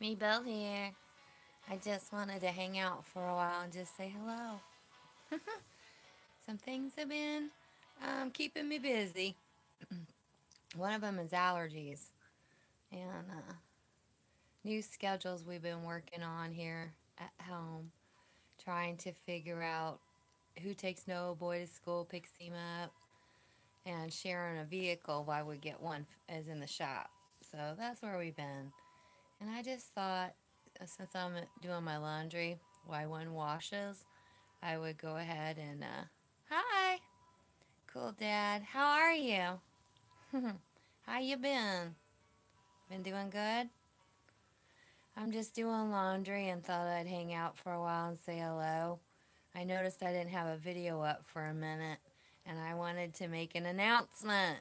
Me, Belle here. I just wanted to hang out for a while and just say hello. Some things have been keeping me busy. One of them is allergies and new schedules we've been working on here at home, trying to figure out who takes Noah boy to school, picks him up, and sharing a vehicle while we get one as in the shop. So that's where we've been. And I just thought, since I'm doing my laundry while one washes, I would go ahead and, hi, cool dad, how are you? How you been? Been doing good? I'm just doing laundry and thought I'd hang out for a while and say hello. I noticed I didn't have a video up for a minute, and I wanted to make an announcement.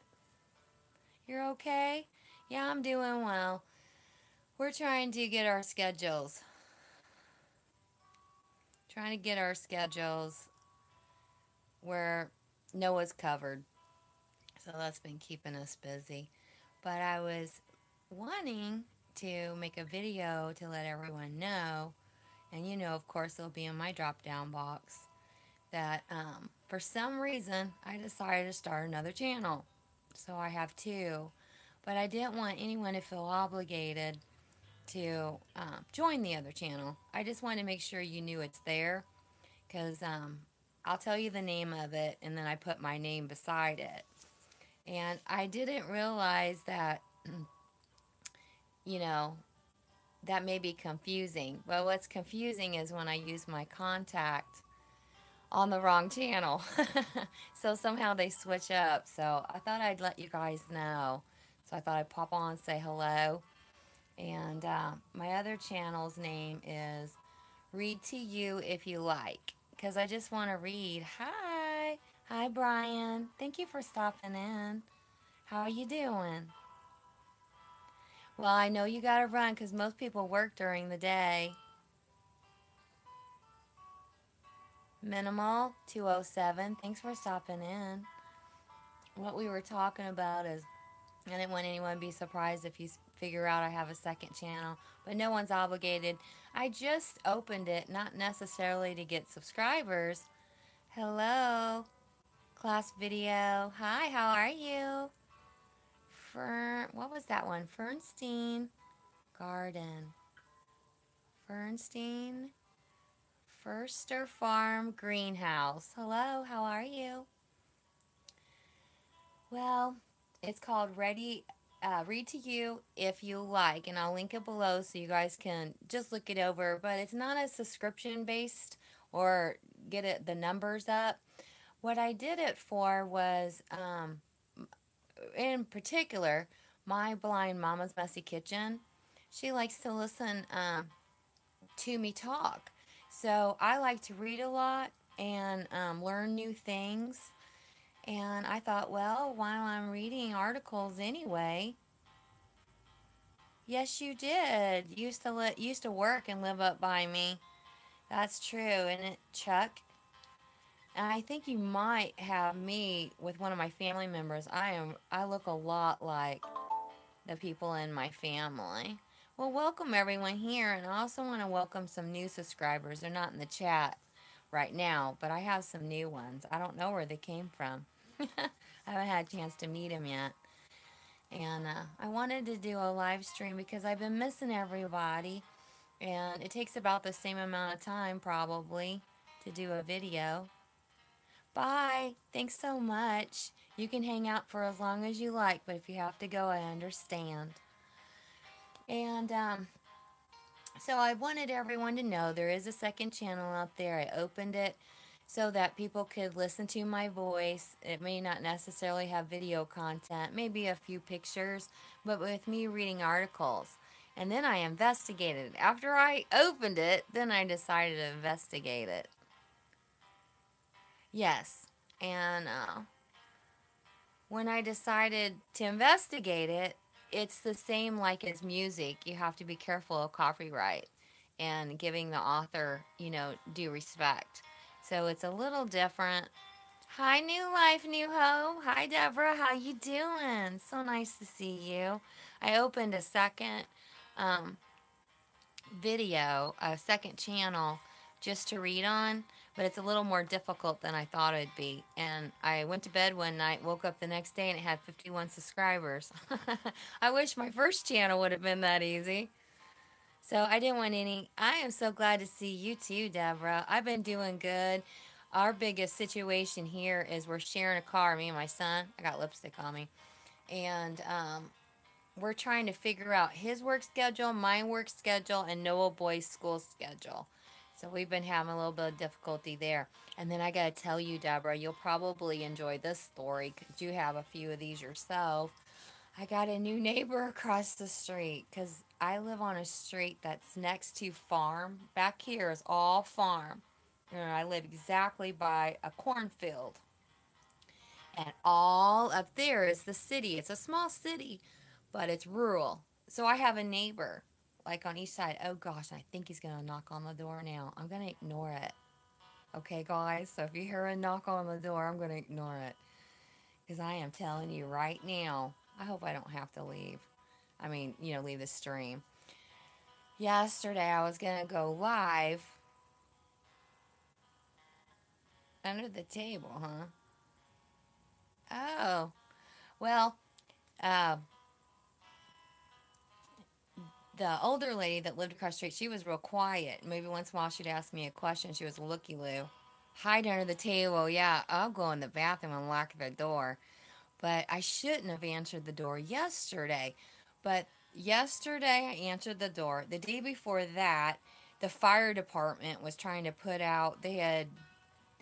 You're okay? Yeah, I'm doing well. We're trying to get our schedules where Noah's covered. So that's been keeping us busy. But I was wanting to make a video to let everyone know, and of course, it'll be in my drop down box, that for some reason I decided to start another channel. So I have two. But I didn't want anyone to feel obligated to join the other channel. I just wanted to make sure you knew it's there because I'll tell you the name of it and then I put my name beside it. And I didn't realize that, you know, that may be confusing. Well, what's confusing is when I use my contact on the wrong channel. So somehow they switch up. So I thought I'd let you guys know. So I thought I'd pop on and say hello. And my other channel's name is Read to You If You Like. Because I just want to read. Hi. Hi, Brian. Thank you for stopping in. How are you doing? Well, I know you got to run because most people work during the day. Minimal 207. Thanks for stopping in. What we were talking about is I didn't want anyone to be surprised if you figure out I have a second channel, but no one's obligated. I just opened it, not necessarily to get subscribers. Hello, class video. Hi, how are you? What was that one? Fernstein Garden. Fernstein Firster Farm Greenhouse. Hello, how are you? Well, it's called Read to You If You Like, and I'll link it below so you guys can just look it over. But it's not a subscription based or get the numbers up. What I did it for was, in particular, my blind mama's messy kitchen. She likes to listen to me talk, so I like to read a lot and learn new things. And I thought, well, while I'm reading articles anyway, yes, you did. Used to work and live up by me. That's true, isn't it, Chuck? And I think you might have me with one of my family members. I look a lot like the people in my family. Well, welcome everyone here, and I also want to welcome some new subscribers. They're not in the chat right now, but I have some new ones. I don't know where they came from. I haven't had a chance to meet them yet. And I wanted to do a live stream because I've been missing everybody. And it takes about the same amount of time, probably, to do a video. Bye. Thanks so much. You can hang out for as long as you like, but if you have to go, I understand. And so I wanted everyone to know there is a second channel out there. I opened it so that people could listen to my voice. It may not necessarily have video content, maybe a few pictures, but with me reading articles. And then I investigated. After I opened it, then I decided to investigate it. Yes. And when I decided to investigate it, it's the same like as music. You have to be careful of copyright and giving the author, due respect. So it's a little different. Hi, New Life, New Hope. Hi, Deborah. How you doing? So nice to see you. I opened a second video, a second channel, just to read on, but it's a little more difficult than I thought it'd be. And I went to bed one night, woke up the next day, and it had 51 subscribers. I wish my first channel would have been that easy. So I didn't want any. I am so glad to see you too, Deborah. I've been doing good. Our biggest situation here is we're sharing a car, me and my son. I got lipstick on me. And we're trying to figure out his work schedule, my work schedule, and Noah Boy's school schedule. So we've been having a little bit of difficulty there. And then I got to tell you, Deborah, you'll probably enjoy this story because you have a few of these yourself. I got a new neighbor across the street because I live on a street that's next to farm. Back here is all farm. I live exactly by a cornfield. And all up there is the city. It's a small city, but it's rural. So I have a neighbor, like on each side. Oh gosh, I think he's going to knock on the door now. I'm going to ignore it. Okay, guys? So if you hear a knock on the door, I'm going to ignore it. Because I am telling you right now, I hope I don't have to leave. I mean, leave the stream. Yesterday, I was going to go live under the table, huh? Oh, well, uh, the older lady that lived across the street, she was real quiet. Maybe once in a while she'd ask me a question. She was a looky-loo. Hide under the table. Yeah, I'll go in the bathroom and lock the door. But I shouldn't have answered the door yesterday. But yesterday I answered the door. The day before that, the fire department was trying to put out, they had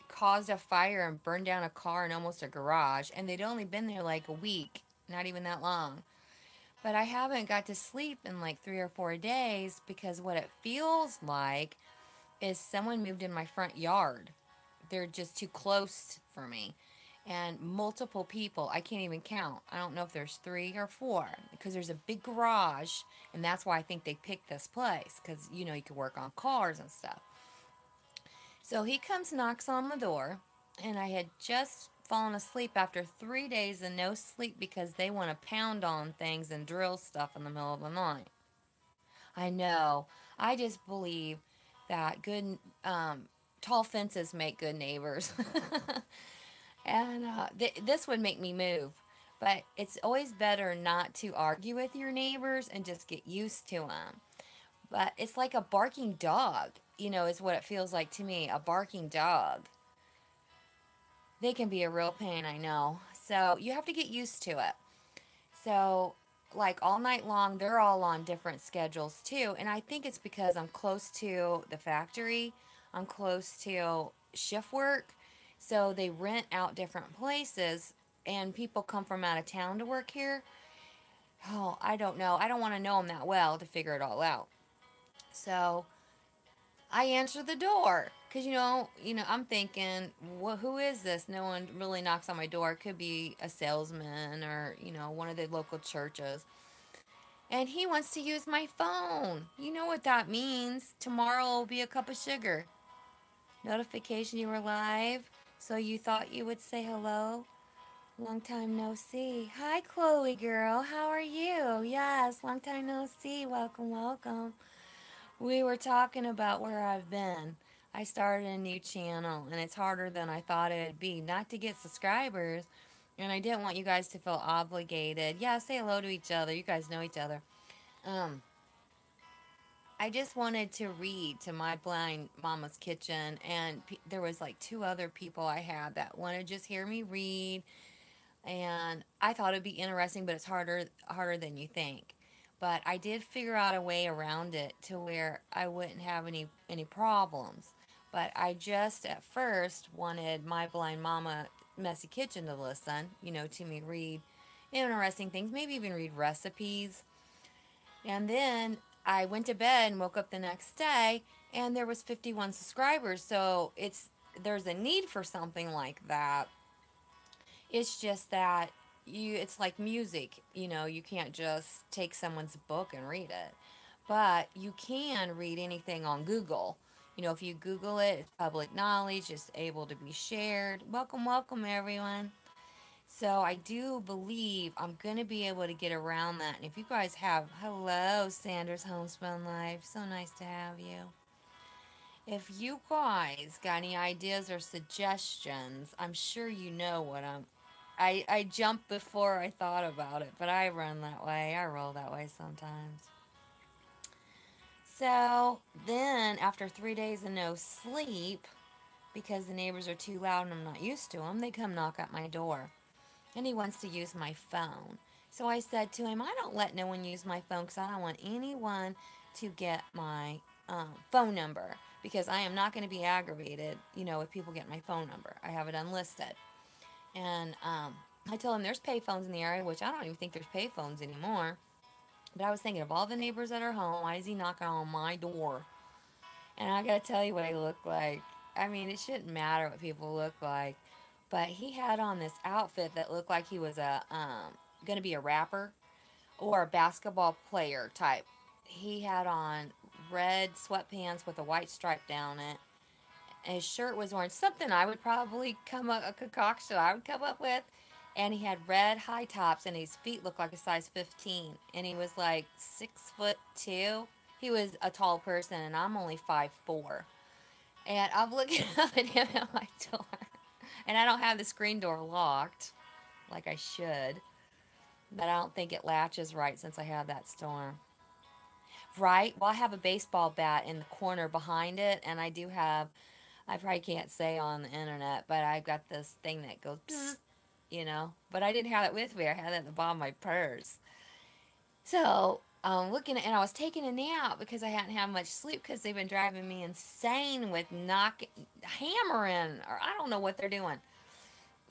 caused a fire and burned down a car and almost a garage. And they'd only been there like a week, not even that long. But I haven't got to sleep in like 3 or 4 days because what it feels like is someone moved in my front yard. They're just too close for me. And multiple people, I can't even count. I don't know if there's 3 or 4 because there's a big garage, and that's why I think they picked this place because you can work on cars and stuff. So he comes, knocks on the door, and I had just fallen asleep after 3 days and no sleep because they want to pound on things and drill stuff in the middle of the night. I know. I just believe that good, tall fences make good neighbors. And this would make me move. But it's always better not to argue with your neighbors and just get used to them. But it's like a barking dog, is what it feels like to me. A barking dog. They can be a real pain, I know. So you have to get used to it. So, like all night long, they're all on different schedules too. And I think it's because I'm close to the factory, I'm close to shift work. So they rent out different places, and people come from out of town to work here. Oh, I don't know. I don't want to know them that well to figure it all out. So I answer the door because I'm thinking, who is this? No one really knocks on my door. It could be a salesman or one of the local churches. And he wants to use my phone. You know what that means? Tomorrow will be a cup of sugar. Notification you were live. So you thought you would say hello? Long time no see. Hi, Chloe girl. How are you? Yes, long time no see. Welcome, welcome. We were talking about where I've been. I started a new channel, and it's harder than I thought it'd be. Not to get subscribers, and I didn't want you guys to feel obligated. Yeah, say hello to each other. You guys know each other. Um, I just wanted to read to my blind mama's kitchen, and there was like 2 other people I had that wanted to just hear me read, and I thought it'd be interesting, but it's harder than you think. But I did figure out a way around it to where I wouldn't have any problems. But I just at first wanted my blind mama messy kitchen to listen, to me read interesting things, maybe even read recipes. And then I went to bed and woke up the next day and there was 51 subscribers. So there's a need for something like that. It's just that it's like music, you can't just take someone's book and read it. But you can read anything on Google. If you Google it, it's public knowledge, it's able to be shared. Welcome, welcome everyone. So I do believe I'm going to be able to get around that. And if you guys have, hello, Sanders Homespun Life. So nice to have you. If you guys got any ideas or suggestions, I'm sure you know what I jumped before I thought about it, but I run that way. I roll that way sometimes. So then, after 3 days of no sleep, because the neighbors are too loud and I'm not used to them, they come knock at my door. And he wants to use my phone. So I said to him, I don't let no one use my phone because I don't want anyone to get my phone number because I am not going to be aggravated, if people get my phone number. I have it unlisted. And I told him there's payphones in the area, which I don't even think there's payphones anymore. But I was thinking of all the neighbors that are home, why is he knocking on my door? And I gotta tell you what he looked like. I mean, it shouldn't matter what people look like, but he had on this outfit that looked like he was gonna be a rapper or a basketball player type. He had on red sweatpants with a white stripe down it. And his shirt was orange, something I would probably come up a concoction I would come up with. And he had red high tops, and his feet looked like a size 15. And he was like 6'2". He was a tall person, and I'm only 5'4". And I'm looking up at him at my door, and I don't have the screen door locked like I should, but I don't think it latches right since I have that storm. Right? Well, I have a baseball bat in the corner behind it, and I do have, I probably can't say on the internet, but I've got this thing that goes, bzzz, but I didn't have it with me. I had it at the bottom of my purse. So, looking at, and I was taking a nap because I hadn't had much sleep because they've been driving me insane with hammering, or I don't know what they're doing.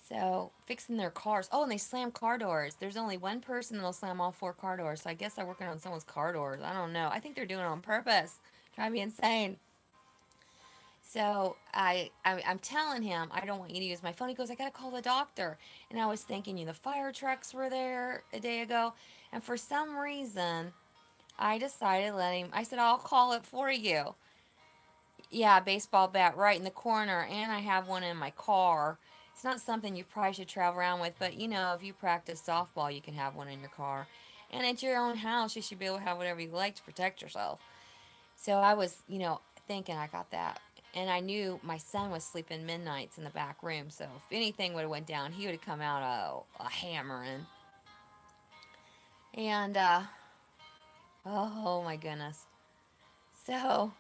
So, fixing their cars. Oh, and they slam car doors. There's only one person that'll slam all four car doors. So I guess they're working on someone's car doors. I don't know. I think they're doing it on purpose. Drive me insane. So I'm telling him I don't want you to use my phone. He goes, I gotta call the doctor. And I was thinking, the fire trucks were there a day ago, and for some reason I decided to let him. I said I'll call it for you. Yeah, baseball bat right in the corner, and I have one in my car. It's not something you probably should travel around with, but if you practice softball, you can have one in your car. And at your own house, you should be able to have whatever you like to protect yourself. So I was, thinking I got that. And I knew my son was sleeping midnights in the back room, so if anything would have went down, he would have come out a hammering. And oh my goodness. So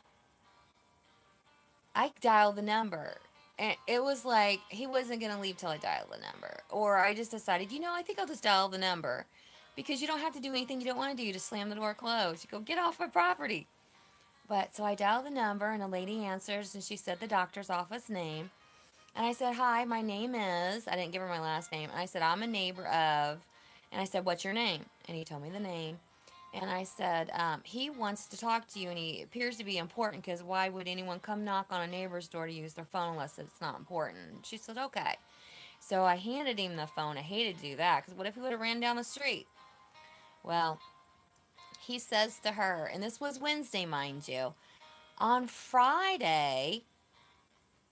I dialed the number. And it was like he wasn't going to leave till I dialed the number. Or I just decided, I think I'll just dial the number. Because you don't have to do anything you don't want to do. You just slam the door closed. You go, get off my property. But so I dialed the number, and a lady answers, and she said the doctor's office name. And I said, hi, my name is, I didn't give her my last name. And I said, I'm a neighbor of, and I said, what's your name? And he told me the name. And I said, he wants to talk to you, and he appears to be important because why would anyone come knock on a neighbor's door to use their phone unless it's not important? She said, okay. So I handed him the phone. I hated to do that because what if he would have ran down the street? Well, he says to her, and this was Wednesday, mind you, on Friday,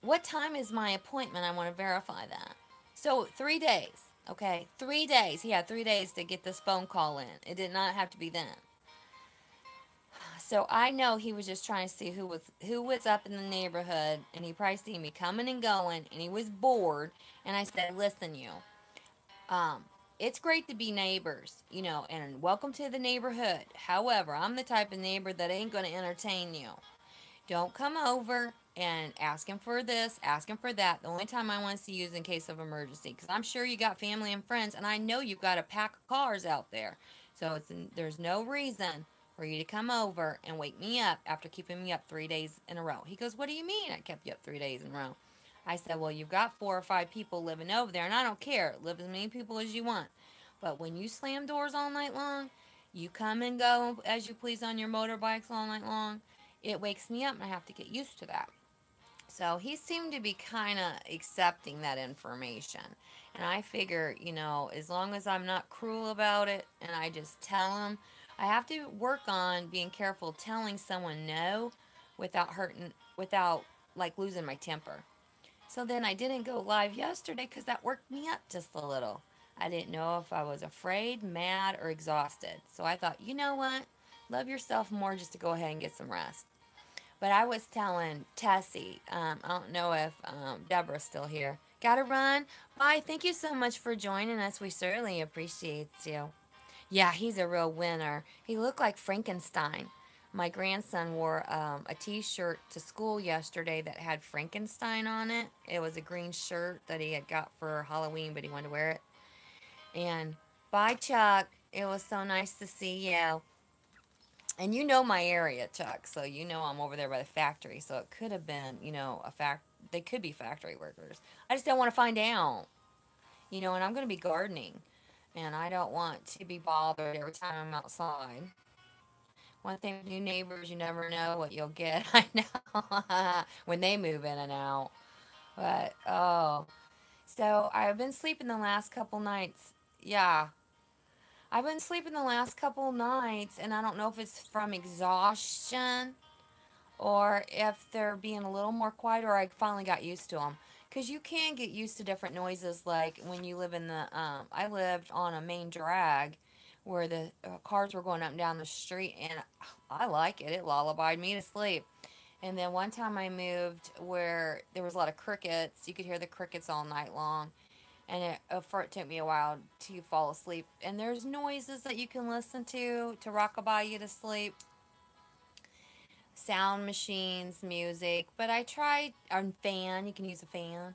what time is my appointment? I want to verify that. So 3 days. Okay, 3 days. He had 3 days to get this phone call in. It did not have to be then. So I know he was just trying to see who was up in the neighborhood, and he probably seen me coming and going, and he was bored. And I said, "Listen, um, it's great to be neighbors, and welcome to the neighborhood. However, I'm the type of neighbor that ain't going to entertain you. Don't come over and ask him for this, ask him for that. The only time I want to see you is in case of emergency, because I'm sure you got family and friends, and I know you've got a pack of cars out there. So there's no reason for you to come over and wake me up after keeping me up 3 days in a row." He goes, "What do you mean I kept you up 3 days in a row?" I said, "Well, you've got 4 or 5 people living over there, and I don't care. Live as many people as you want. But when you slam doors all night long, you come and go as you please on your motorbikes all night long, it wakes me up, and I have to get used to that." So he seemed to be kind of accepting that information. And I figure, as long as I'm not cruel about it and I just tell him, I have to work on being careful telling someone no without hurting, without like losing my temper. So then I didn't go live yesterday because that worked me up just a little. I didn't know if I was afraid, mad, or exhausted. So I thought, you know what? Love yourself more just to go ahead and get some rest. But I was telling Tessie, I don't know if Deborah's still here. Gotta run. Bye. Thank you so much for joining us. We certainly appreciate you. Yeah, he's a real winner. He looked like Frankenstein. My grandson wore a t shirt to school yesterday that had Frankenstein on it. It was a green shirt that he had got for Halloween, but he wanted to wear it. And bye, Chuck. It was so nice to see you. And you know my area, Chuck, so you know I'm over there by the factory. So it could have been, a fact. They could be factory workers. I just don't want to find out, and I'm going to be gardening, and I don't want to be bothered every time I'm outside. One thing with new neighbors, you never know what you'll get. I know when they move in and out. But oh, so I've been sleeping the last couple nights. Yeah, I've been sleeping the last couple nights, and I don't know if it's from exhaustion or if they're being a little more quiet or I finally got used to them. Because you can get used to different noises, like when you live in the, I lived on a main drag where the cars were going up and down the street, and I like it. It lullabied me to sleep. And then one time I moved where there was a lot of crickets. You could hear the crickets all night long. And it took me a while to fall asleep. And there's noises that you can listen to rockabye you to sleep, sound machines, music. But I tried, or fan, you can use a fan.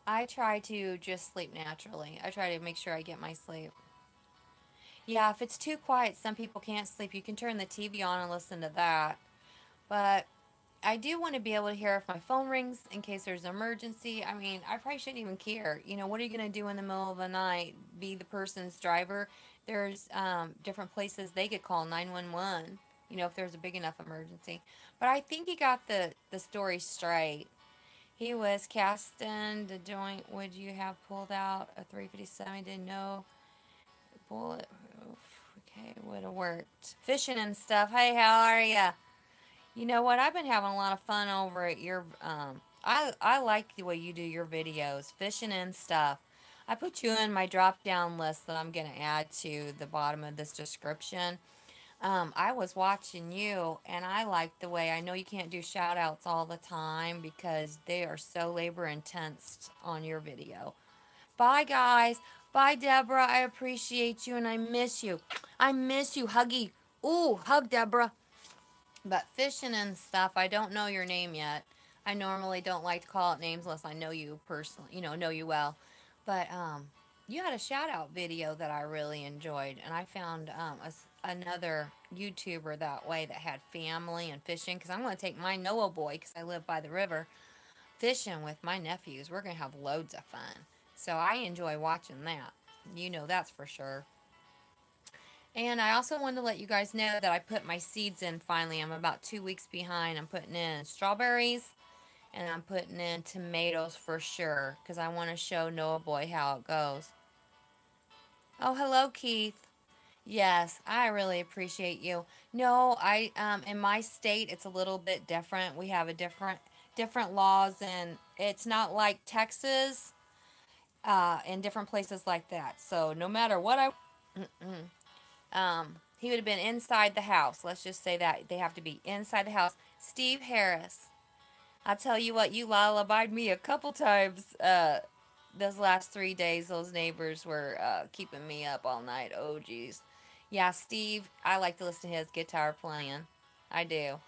I try to just sleep naturally. I try to make sure I get my sleep. Yeah, if it's too quiet, some people can't sleep. You can turn the TV on and listen to that. But I do want to be able to hear if my phone rings in case there's an emergency. I mean, I probably shouldn't even care. What are you going to do in the middle of the night? Be the person's driver? There's different places they could call 911, if there's a big enough emergency. But I think he got the story straight. He was casting the joint. Would you have pulled out a 357? Didn't know. Bullet. Okay, would have worked. Fishing and stuff. Hey, how are ya? You know what? I've been having a lot of fun over at your. I like the way you do your videos, fishing and stuff. I put you in my drop down list that I'm gonna add to the bottom of this description. I was watching you, and I like the way. I know you can't do shout outs all the time because they are so labor intense on your video. Bye, guys. Bye, Deborah. I appreciate you, and I miss you. I miss you, Huggy. Ooh, hug, Deborah. But fishing and stuff, I don't know your name yet. I normally don't like to call it names unless I know you personally, know you well. But you had a shout out video that I really enjoyed, and I found another YouTuber that way that had family and fishing. Because I'm going to take my Noah boy, because I live by the river, fishing with my nephews. We're going to have loads of fun. So I enjoy watching that. That's for sure. And I also wanted to let you guys know that I put my seeds in finally. I'm about 2 weeks behind. I'm putting in strawberries and I'm putting in tomatoes for sure because I want to show Noah Boy how it goes. Oh, hello, Keith. Yes, I really appreciate you. No, I in my state it's a little bit different. We have a different laws and it's not like Texas in different places like that. So no matter what he would have been inside the house. Let's just say that they have to be inside the house. Steve Harris. I'll tell you what, you lullabied me a couple times those last 3 days. Those neighbors were keeping me up all night. Oh, geez. Yeah, Steve, I like to listen to his guitar playing. I do.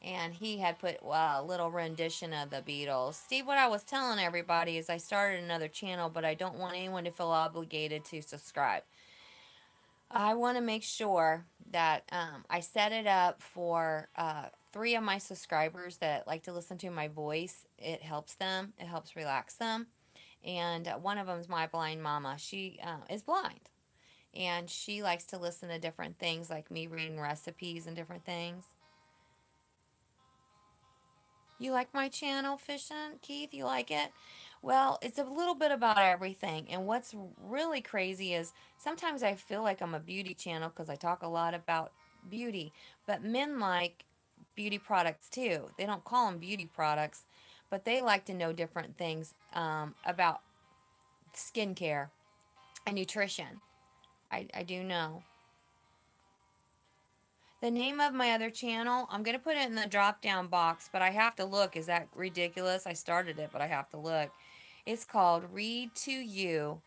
And he had put a little rendition of the Beatles. Steve, what I was telling everybody is I started another channel, but I don't want anyone to feel obligated to subscribe. I want to make sure that I set it up for three of my subscribers that like to listen to my voice. It helps them, it helps relax them. And one of them is my blind mama. She is blind. And she likes to listen to different things like me reading recipes and different things. You like my channel, Fishing? Keith, you like it? Well, it's a little bit about everything. And what's really crazy is sometimes I feel like I'm a beauty channel because I talk a lot about beauty. But men like beauty products too. They don't call them beauty products, but they like to know different things about skincare. and nutrition. I do know. The name of my other channel, I'm going to put it in the drop down box, but I have to look. Is that ridiculous? I started it, but I have to look. It's called Read to You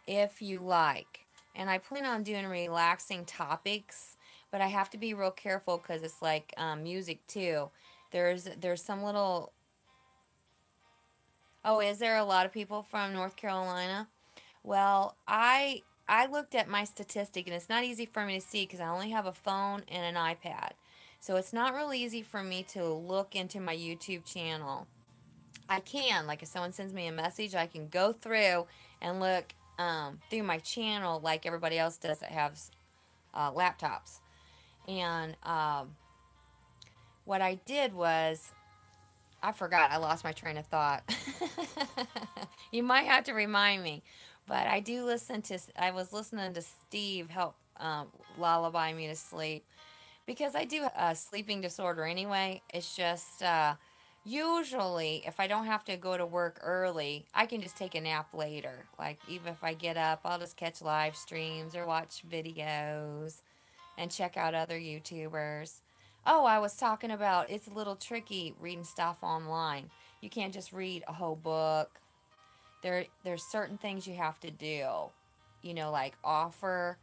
If You Like. And I plan on doing relaxing topics, but I have to be real careful because it's like music too. There's some little. Oh, is there a lot of people from North Carolina? Well, I looked at my statistic and it's not easy for me to see because I only have a phone and an iPad. So it's not really easy for me to look into my YouTube channel. I can, like if someone sends me a message, I can go through and look through my channel like everybody else does that has laptops. And what I did was I forgot. I lost my train of thought. You might have to remind me. But I do listen to, I was listening to Steve help lullaby me to sleep because I do have a sleeping disorder anyway. It's just usually if I don't have to go to work early, I can just take a nap later. Like even if I get up, I'll just catch live streams or watch videos and check out other YouTubers. Oh, I was talking about it's a little tricky reading stuff online. You can't just read a whole book. There's certain things you have to do. Like offer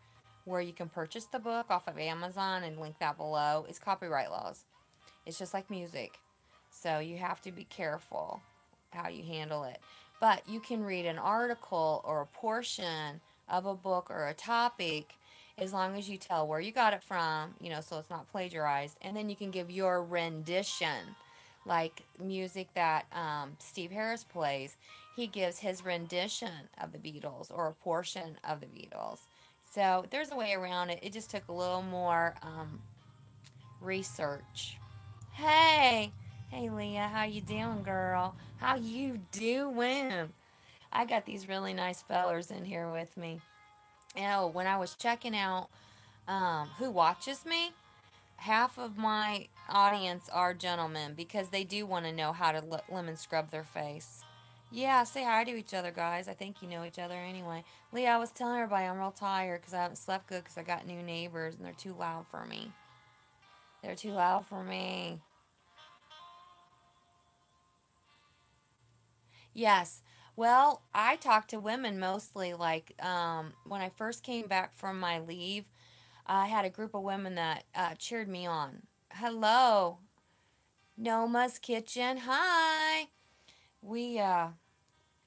where you can purchase the book off of Amazon and link that below. It's copyright laws. It's just like music. So you have to be careful how you handle it. But you can read an article or a portion of a book or a topic as long as you tell where you got it from, so it's not plagiarized. And then you can give your rendition, like music that Steve Harris plays. He gives his rendition of the Beatles or a portion of the Beatles. So there's a way around it. It just took a little more research. Hey, hey Leah, how you doing, girl? How you doing? I got these really nice fellers in here with me. Oh, when I was checking out who watches me, half of my audience are gentlemen because they do want to know how to lemon scrub their face. Yeah, say hi to each other, guys. I think you know each other anyway. Leah, I was telling everybody I'm real tired because I haven't slept good because I got new neighbors and they're too loud for me. They're too loud for me. Yes. Well, I talk to women mostly. Like when I first came back from my leave, I had a group of women that cheered me on. Hello, Noma's Kitchen. Hi. We uh,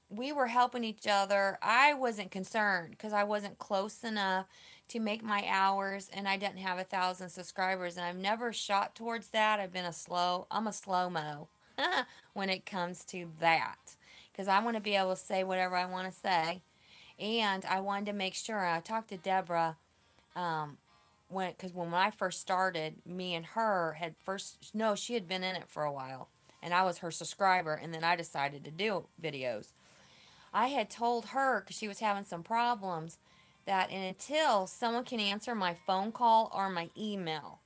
we were helping each other. I wasn't concerned because I wasn't close enough to make my hours, and I didn't have 1,000 subscribers. And I've never shot towards that. I'm a slow mo when it comes to that because I want to be able to say whatever I want to say. And I wanted to make sure. I talked to Deborah um, when I first started, me and her had first no, she had been in it for a while, and I was her subscriber, and then I decided to do videos. I had told her because she was having some problems that and until someone can answer my phone call or my email,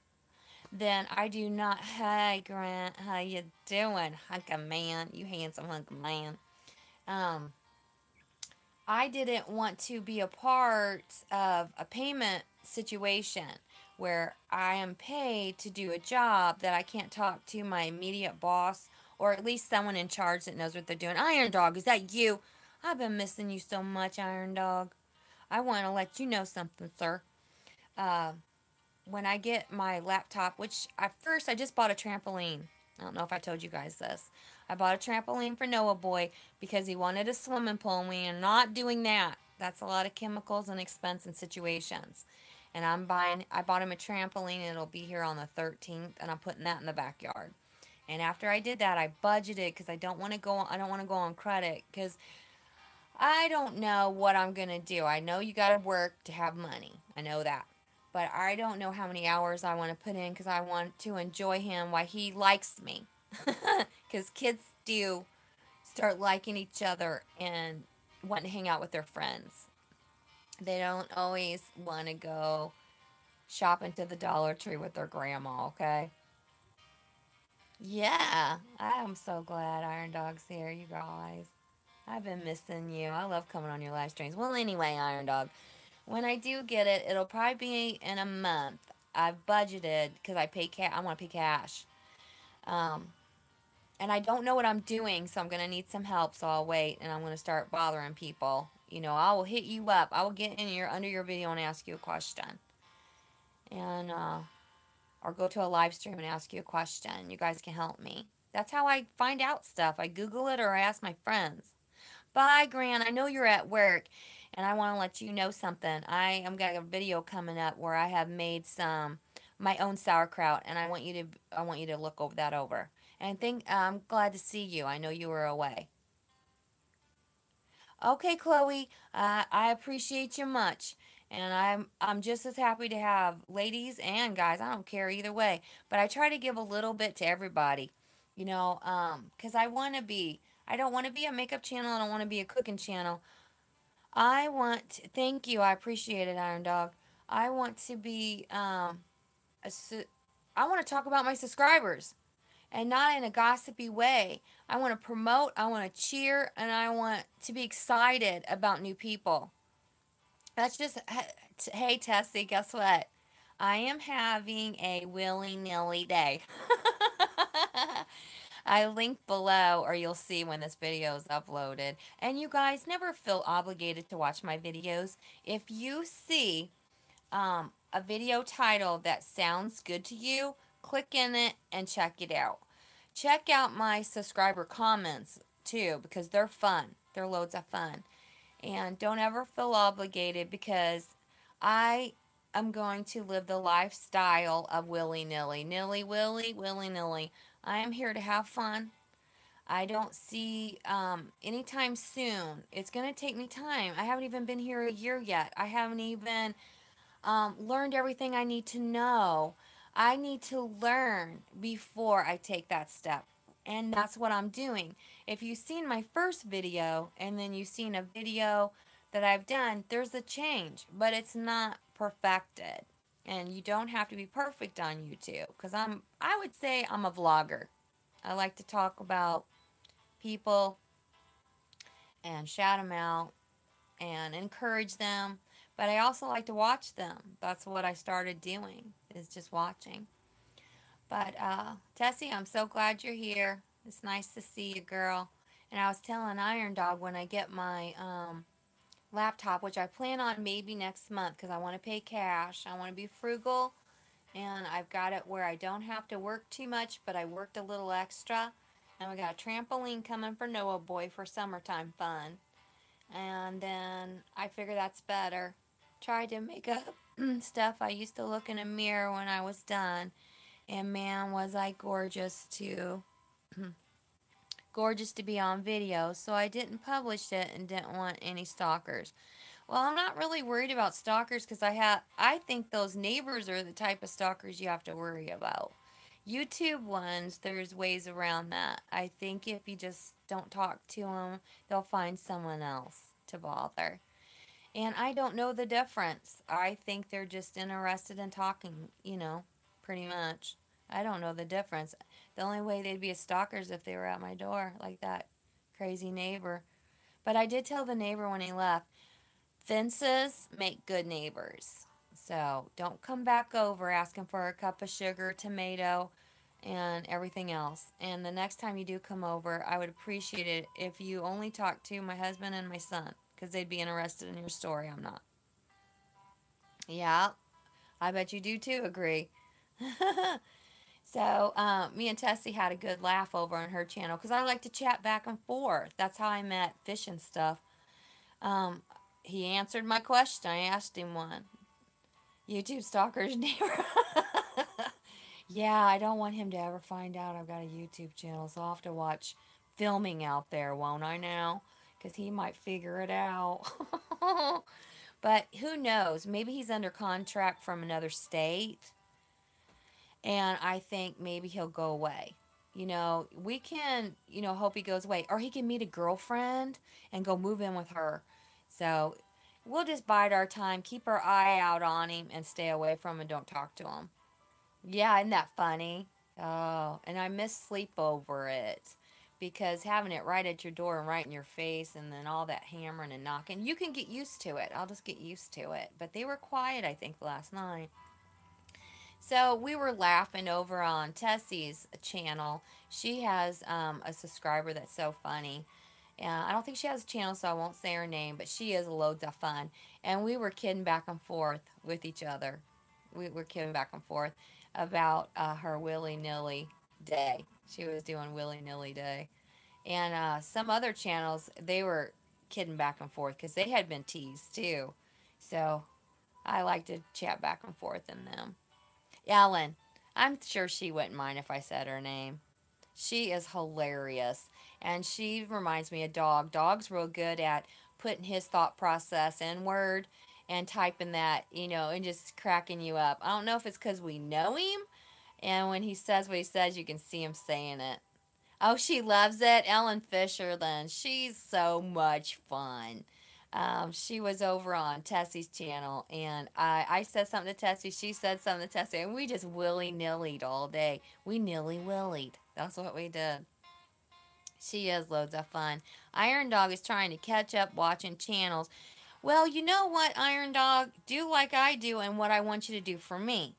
then I do not. Hey Grant, how you doing, hunk of man? You handsome hunk of man. Um, I didn't want to be a part of a payment situation where I am paid to do a job that I can't talk to my immediate boss or at least someone in charge that knows what they're doing. Iron Dog, is that you? I've been missing you so much, Iron Dog. I want to let you know something, sir. Uh, when I get my laptop, which at first I just bought a trampoline. I don't know if I told you guys this. I bought a trampoline for Noah Boy because he wanted a swimming pool, and we are not doing that. That's a lot of chemicals and expense and situations. And I bought him a trampoline, and it'll be here on the 13th, and I'm putting that in the backyard. And after I did that, I budgeted because I don't want to go on credit because I don't know what I'm going to do. I know you got to work to have money. I know that. But I don't know how many hours I want to put in because I want to enjoy him while he likes me. Because kids do start liking each other and want to hang out with their friends. They don't always want to go shopping to the Dollar Tree with their grandma, okay? Yeah, I'm so glad Iron Dog's here, you guys. I've been missing you. I love coming on your live streams. Well, anyway, Iron Dog, when I do get it, it'll probably be in a month. I've budgeted because I want to pay cash. Um, and I don't know what I'm doing, so I'm gonna need some help. So I'll wait, and I'm gonna start bothering people. I will hit you up. I will get in your under your video and ask you a question, and or go to a live stream and ask you a question. You guys can help me. That's how I find out stuff. I Google it or I ask my friends. Bye, Gran. I know you're at work, and I want to let you know something. I am got a video coming up where I have made some my own sauerkraut, and I want you to look over that over. And I'm glad to see you. I know you were away. Okay, Chloe. I appreciate you much, and I'm just as happy to have ladies and guys. I don't care either way, but I try to give a little bit to everybody. Because I want to be. I don't want to be a makeup channel. I don't want to be a cooking channel. Thank you. I appreciate it, Iron Dog. I want to be. I want to talk about my subscribers and not in a gossipy way. I want to promote, I want to cheer, and I want to be excited about new people. That's just, hey, Tessie, guess what? I am having a willy nilly day. I link below, or you'll see when this video is uploaded. And you guys never feel obligated to watch my videos. If you see a video title that sounds good to you, click in it and check it out. Check out my subscriber comments too because they're fun. They're loads of fun. And don't ever feel obligated because I am going to live the lifestyle of willy nilly. Nilly willy, willy nilly. I am here to have fun. I don't see anytime soon. It's going to take me time. I haven't even been here a year yet. I haven't even learned everything I need to know. I need to learn before I take that step. And that's what I'm doing. If you've seen my first video and then you've seen a video that I've done, there's a change, but it's not perfected. And you don't have to be perfect on YouTube because I would say I'm a vlogger. I like to talk about people and shout them out and encourage them. But I also like to watch them. That's what I started doing, is just watching. But Tessie, I'm so glad you're here. It's nice to see you, girl. And I was telling Iron Dog when I get my laptop, which I plan on maybe next month because I want to pay cash. I want to be frugal. And I've got it where I don't have to work too much, but I worked a little extra. And we got a trampoline coming for Noah Boy for summertime fun. And then I figure that's better. Tried to make up stuff. I used to look in a mirror when I was done, and man, was I gorgeous too. Gorgeous to be on video, so I didn't publish it and didn't want any stalkers. Well, I'm not really worried about stalkers because I think those neighbors are the type of stalkers you have to worry about. YouTube ones, there's ways around that. I think if you just don't talk to them, they'll find someone else to bother. And I don't know the difference. I think they're just interested in talking, pretty much. I don't know the difference. The only way they'd be a stalker is if they were at my door, like that crazy neighbor. But I did tell the neighbor when he left, fences make good neighbors. So don't come back over asking for a cup of sugar, tomato, and everything else. And the next time you do come over, I would appreciate it if you only talk to my husband and my son because they'd be interested in your story. I'm not. Yeah, I bet you do too agree. So, me and Tessie had a good laugh over on her channel because I like to chat back and forth. That's how I met Fish and stuff. Um, he answered my question. I asked him one. YouTube stalker's neighbor. Yeah, I don't want him to ever find out I've got a YouTube channel, so I'll have to watch filming out there, won't I now? Because he might figure it out. But who knows? Maybe he's under contract from another state, and I think maybe he'll go away. We can, hope he goes away. Or he can meet a girlfriend and go move in with her. So we'll just bide our time, keep our eye out on him, and stay away from him and don't talk to him. Yeah, isn't that funny? Oh, and I miss sleep over it because having it right at your door and right in your face and then all that hammering and knocking, you can get used to it. I'll just get used to it. But they were quiet, I think, last night. So we were laughing over on Tessie's channel. She has a subscriber that's so funny. I don't think she has a channel, so I won't say her name, but she is loads of fun. And we were kidding back and forth with each other. We were kidding back and forth about her willy nilly day. She was doing willy nilly day. And some other channels, they were kidding back and forth because they had been teased too. So I like to chat back and forth in them. Ellen, I'm sure she wouldn't mind if I said her name. She is hilarious. And she reminds me of Dog. Dog's real good at putting his thought process in word and typing that, and just cracking you up. I don't know if it's because we know him, and when he says what he says, you can see him saying it. Oh, she loves it. Ellen Fisher, then. She's so much fun. She was over on Tessie's channel, and I said something to Tessie. She said something to Tessie, and we just willy nillied all day. We nilly willied. That's what we did. She is loads of fun. Iron Dog is trying to catch up watching channels. Well, you know what, Iron Dog? Do like I do, and what I want you to do for me.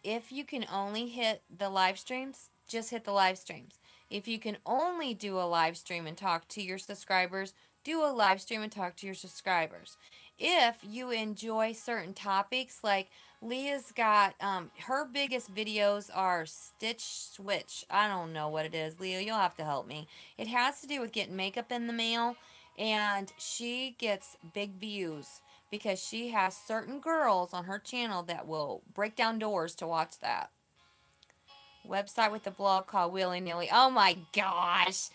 If you can only hit the live streams, just hit the live streams. If you can only do a live stream and talk to your subscribers, do a live stream and talk to your subscribers. If you enjoy certain topics, like Leah's got, her biggest videos are Stitch Switch. I don't know what it is. Leah, you'll have to help me. It has to do with getting makeup in the mail, and she gets big views because she has certain girls on her channel that will break down doors to watch that. Website with a blog called Willy Nilly. Oh my gosh.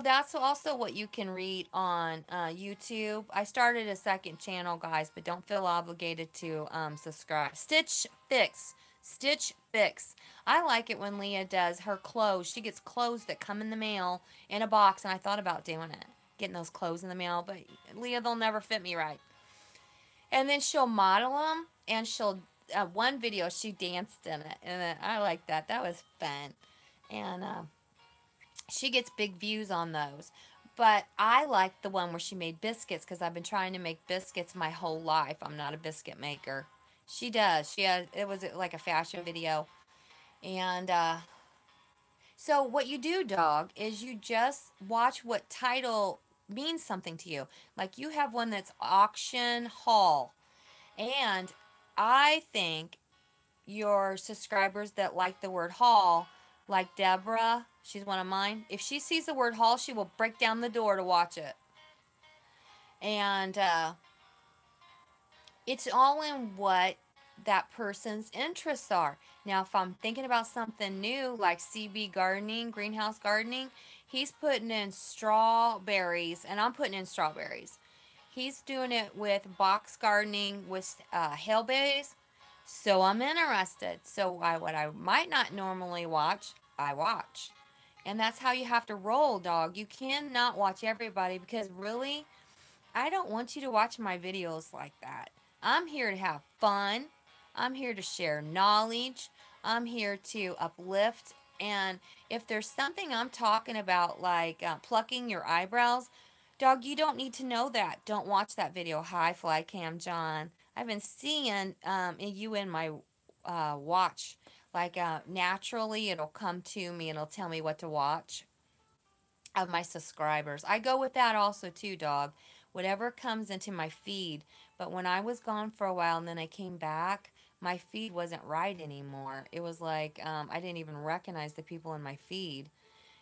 That's also what you can read on YouTube. I started a second channel, guys, but don't feel obligated to subscribe. Stitch Fix. Stitch Fix. I like it when Leah does her clothes. She gets clothes that come in the mail in a box, and I thought about doing it. Getting those clothes in the mail, but Leah, they'll never fit me right. And then she'll model them, and she'll one video she danced in it, and I like that. That was fun, and she gets big views on those. But I like the one where she made biscuits because I've been trying to make biscuits my whole life. I'm not a biscuit maker. She does. She has. It was like a fashion video, and so what you do, dog, is you just watch what title means something to you. Like you have one that's auction haul. And I think your subscribers that like the word haul, like Deborah, she's one of mine. If she sees the word haul, she will break down the door to watch it. And it's all in what that person's interests are. Now, if I'm thinking about something new like CB gardening, greenhouse gardening, he's putting in strawberries, and I'm putting in strawberries. He's doing it with box gardening with hellberries. So I'm interested. So what I might not normally watch, I watch. And that's how you have to roll, dog. You cannot watch everybody because really, I don't want you to watch my videos like that. I'm here to have fun. I'm here to share knowledge. I'm here to uplift. And if there's something I'm talking about, like plucking your eyebrows, dog, you don't need to know that. Don't watch that video. Hi, Flycam John. I've been seeing you in my watch. Like naturally, it'll come to me and it'll tell me what to watch of my subscribers. I go with that also too, dog. Whatever comes into my feed. But when I was gone for a while and then I came back, my feed wasn't right anymore. It was like I didn't even recognize the people in my feed.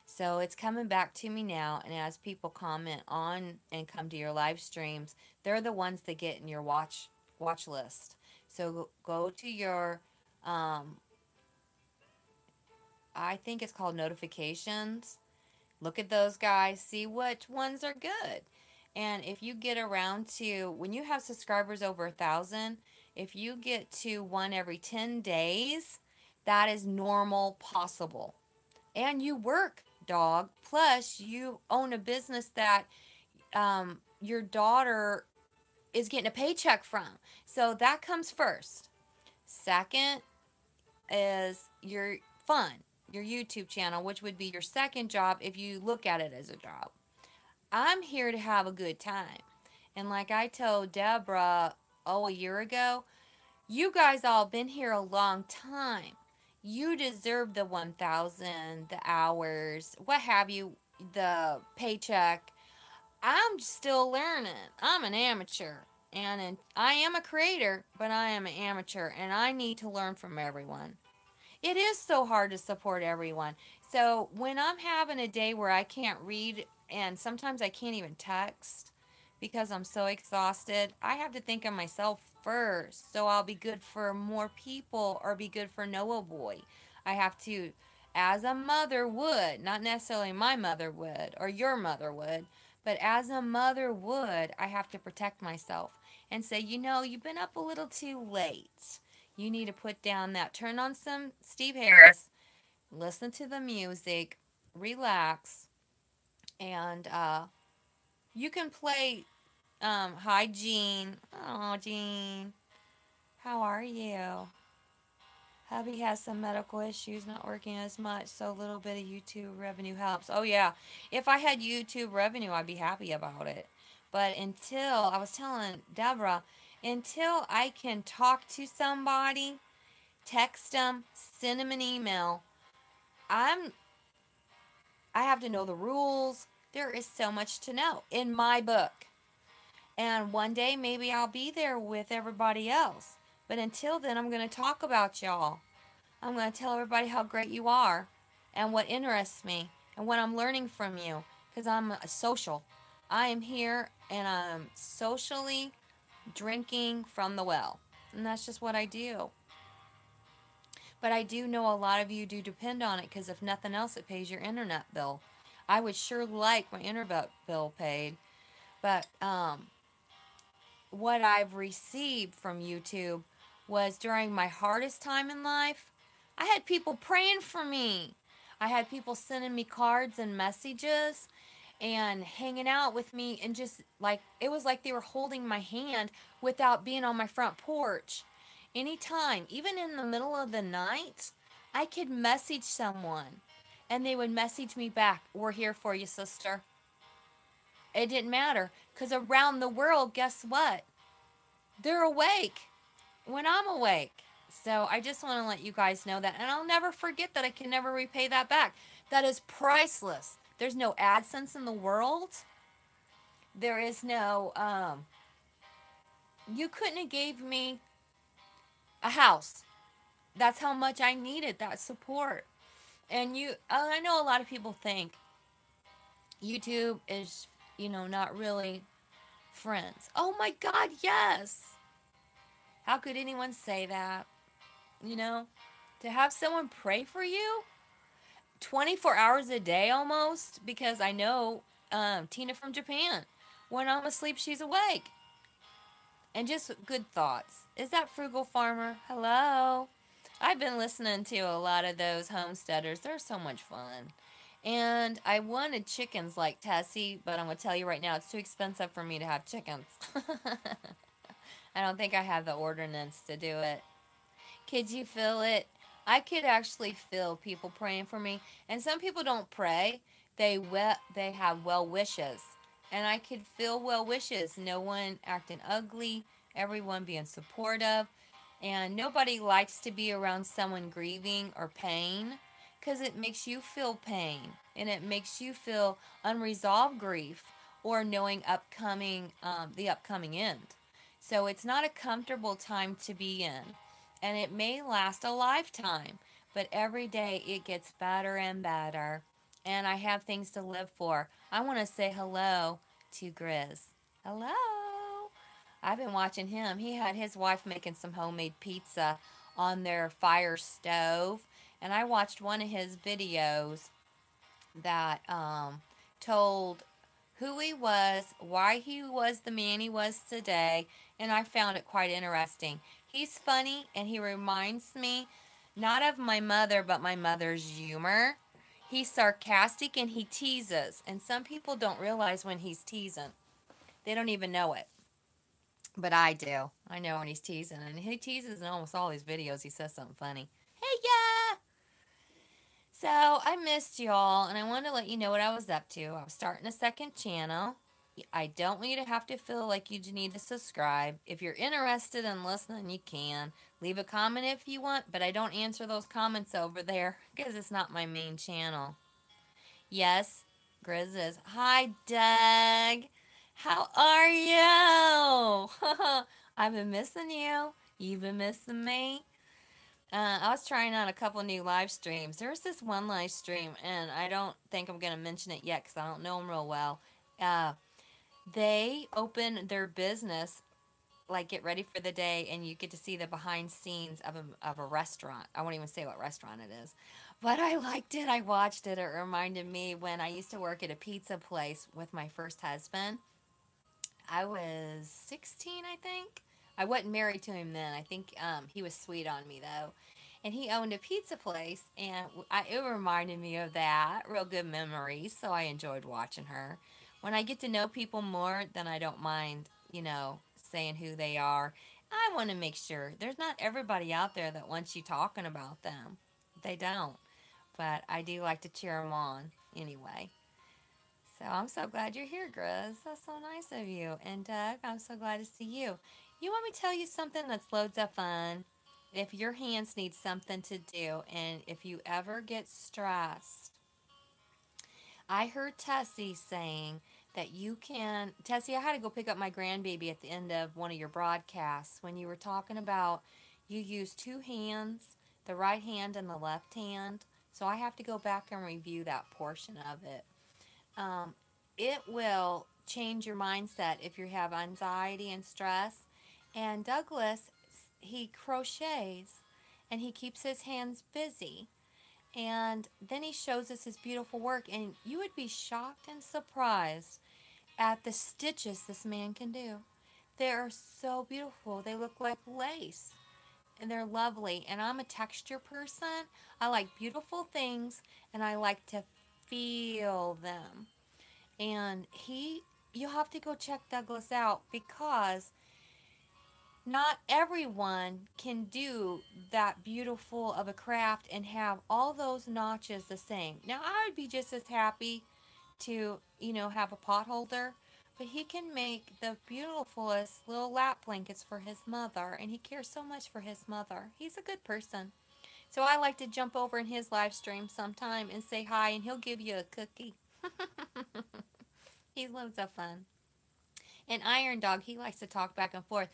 So it's coming back to me now, and as people comment on and come to your live streams, they're the ones that get in your watch list. So go to your I think it's called notifications. Look at those guys, see which ones are good. And if you get around to, when you have subscribers over 1,000, if you get to one every 10 days, that is normal possible. And you work, dog. Plus, you own a business that your daughter is getting a paycheck from. So that comes first. Second is your fun. your YouTube channel, which would be your second job if you look at it as a job. I'm here to have a good time. And like I told Deborah, a year ago, you guys all been here a long time. You deserve the 1,000, the hours, what have you, the paycheck. I'm still learning. I'm an amateur. And I am a creator, but I am an amateur, and I need to learn from everyone. It is so hard to support everyone. So when I'm having a day where I can't read and sometimes I can't even text because I'm so exhausted, I have to think of myself first. So I'll be good for more people or be good for Noah Boy. I have to, as a mother would, not necessarily my mother would or your mother would, but as a mother would, I have to protect myself and say, you've been up a little too late. You need to put down that, turn on some Steve Harris, listen to the music, relax, and you can play Hi, Jean. Oh, Jean, how are you? Hubby has some medical issues, not working as much, so a little bit of YouTube revenue helps. Oh, yeah. If I had YouTube revenue, I'd be happy about it. But I was telling Deborah, until I can talk to somebody, text them, send them an email, I'm I have to know the rules. There is so much to know in my book. And one day maybe I'll be there with everybody else. But until then, I'm going to talk about y'all. I'm going to tell everybody how great you are and what interests me and what I'm learning from you because I'm a social. I am here and I'm socially drinking from the well. And that's just what I do. But I do know a lot of you do depend on it because if nothing else, it pays your internet bill. I would sure like my internet bill paid. But what I've received from YouTube was during my hardest time in life, I had people praying for me. I had people sending me cards and messages and hanging out with me and just like it was like they were holding my hand without being on my front porch. Anytime, even in the middle of the night, I could message someone and they would message me back, "We're here for you, sister." It didn't matter because around the world, guess what? They're awake when I'm awake. So I just want to let you guys know that. And I'll never forget that. I can never repay that back. That is priceless. There's no AdSense in the world. There is no, you couldn't have gave me a house. That's how much I needed that support. And I know a lot of people think YouTube is, not really friends. Oh my God, yes. How could anyone say that? You know, to have someone pray for you 24 hours a day almost, because I know Tina from Japan, when I'm asleep, she's awake. And just good thoughts. Is that Frugal Farmer? Hello. I've been listening to a lot of those homesteaders. They're so much fun. And I wanted chickens like Tessie, but I'm going to tell you right now, it's too expensive for me to have chickens. I don't think I have the ordinance to do it. Could you feel it? I could actually feel people praying for me. And some people don't pray. They have well wishes. And I could feel well wishes. No one acting ugly, everyone being supportive. And nobody likes to be around someone grieving or pain because it makes you feel pain and it makes you feel unresolved grief or knowing the upcoming end. So it's not a comfortable time to be in. And it may last a lifetime, but every day it gets better and better. And I have things to live for. I want to say hello to Grizz. Hello. I've been watching him. He had his wife making some homemade pizza on their fire stove. And I watched one of his videos that told who he was, why he was the man he was today, and I found it quite interesting. He's funny, and he reminds me not of my mother, but my mother's humor. He's sarcastic and he teases, and some people don't realize when he's teasing. They don't even know it. But I do. I know when he's teasing, and he teases in almost all his videos. He says something funny. Hey, yeah! So I missed y'all, and I wanted to let you know what I was up to. I was starting a second channel. I don't want you to have to feel like you need to subscribe. If you're interested in listening, you can. Leave a comment if you want, but I don't answer those comments over there because it's not my main channel. Yes, Grizz is. Hi, Doug. How are you? I've been missing you. You've been missing me. I was trying out a couple new live streams. There's this one live stream, and I don't think I'm going to mention it yet because I don't know them real well. Uh, they open their business, like get ready for the day, and you get to see the behind scenes of a restaurant. I won't even say what restaurant it is. But I liked it. I watched it. It reminded me when I used to work at a pizza place with my first husband. I was 16, I think. I wasn't married to him then. I think he was sweet on me, though. And he owned a pizza place, and it reminded me of that. Real good memories, so I enjoyed watching her. When I get to know people more, then I don't mind, saying who they are. I want to make sure there's not everybody out there that wants you talking about them. They don't. But I do like to cheer them on anyway. So I'm so glad you're here, Grizz. That's so nice of you. And Doug, I'm so glad to see you. You want me to tell you something that's loads of fun? If your hands need something to do, and if you ever get stressed, I heard Tessie saying that you can. Tessie, I had to go pick up my grandbaby at the end of one of your broadcasts when you were talking about you use two hands, the right hand and the left hand. So I have to go back and review that portion of it. Um, it will change your mindset if you have anxiety and stress. And Douglas, he crochets and he keeps his hands busy. And then he shows us his beautiful work, and you would be shocked and surprised at the stitches this man can do. They are so beautiful. They look like lace, and they're lovely. And I'm a texture person. I like beautiful things, and I like to feel them. And you have to go check Douglas out because not everyone can do that beautiful of a craft and have all those notches the same. Now, I would be just as happy to, have a pot holder, but he can make the beautifulest little lap blankets for his mother, and he cares so much for his mother. He's a good person. So I like to jump over in his live stream sometime and say hi, and he'll give you a cookie. He's loads of fun. And Iron Dog, he likes to talk back and forth.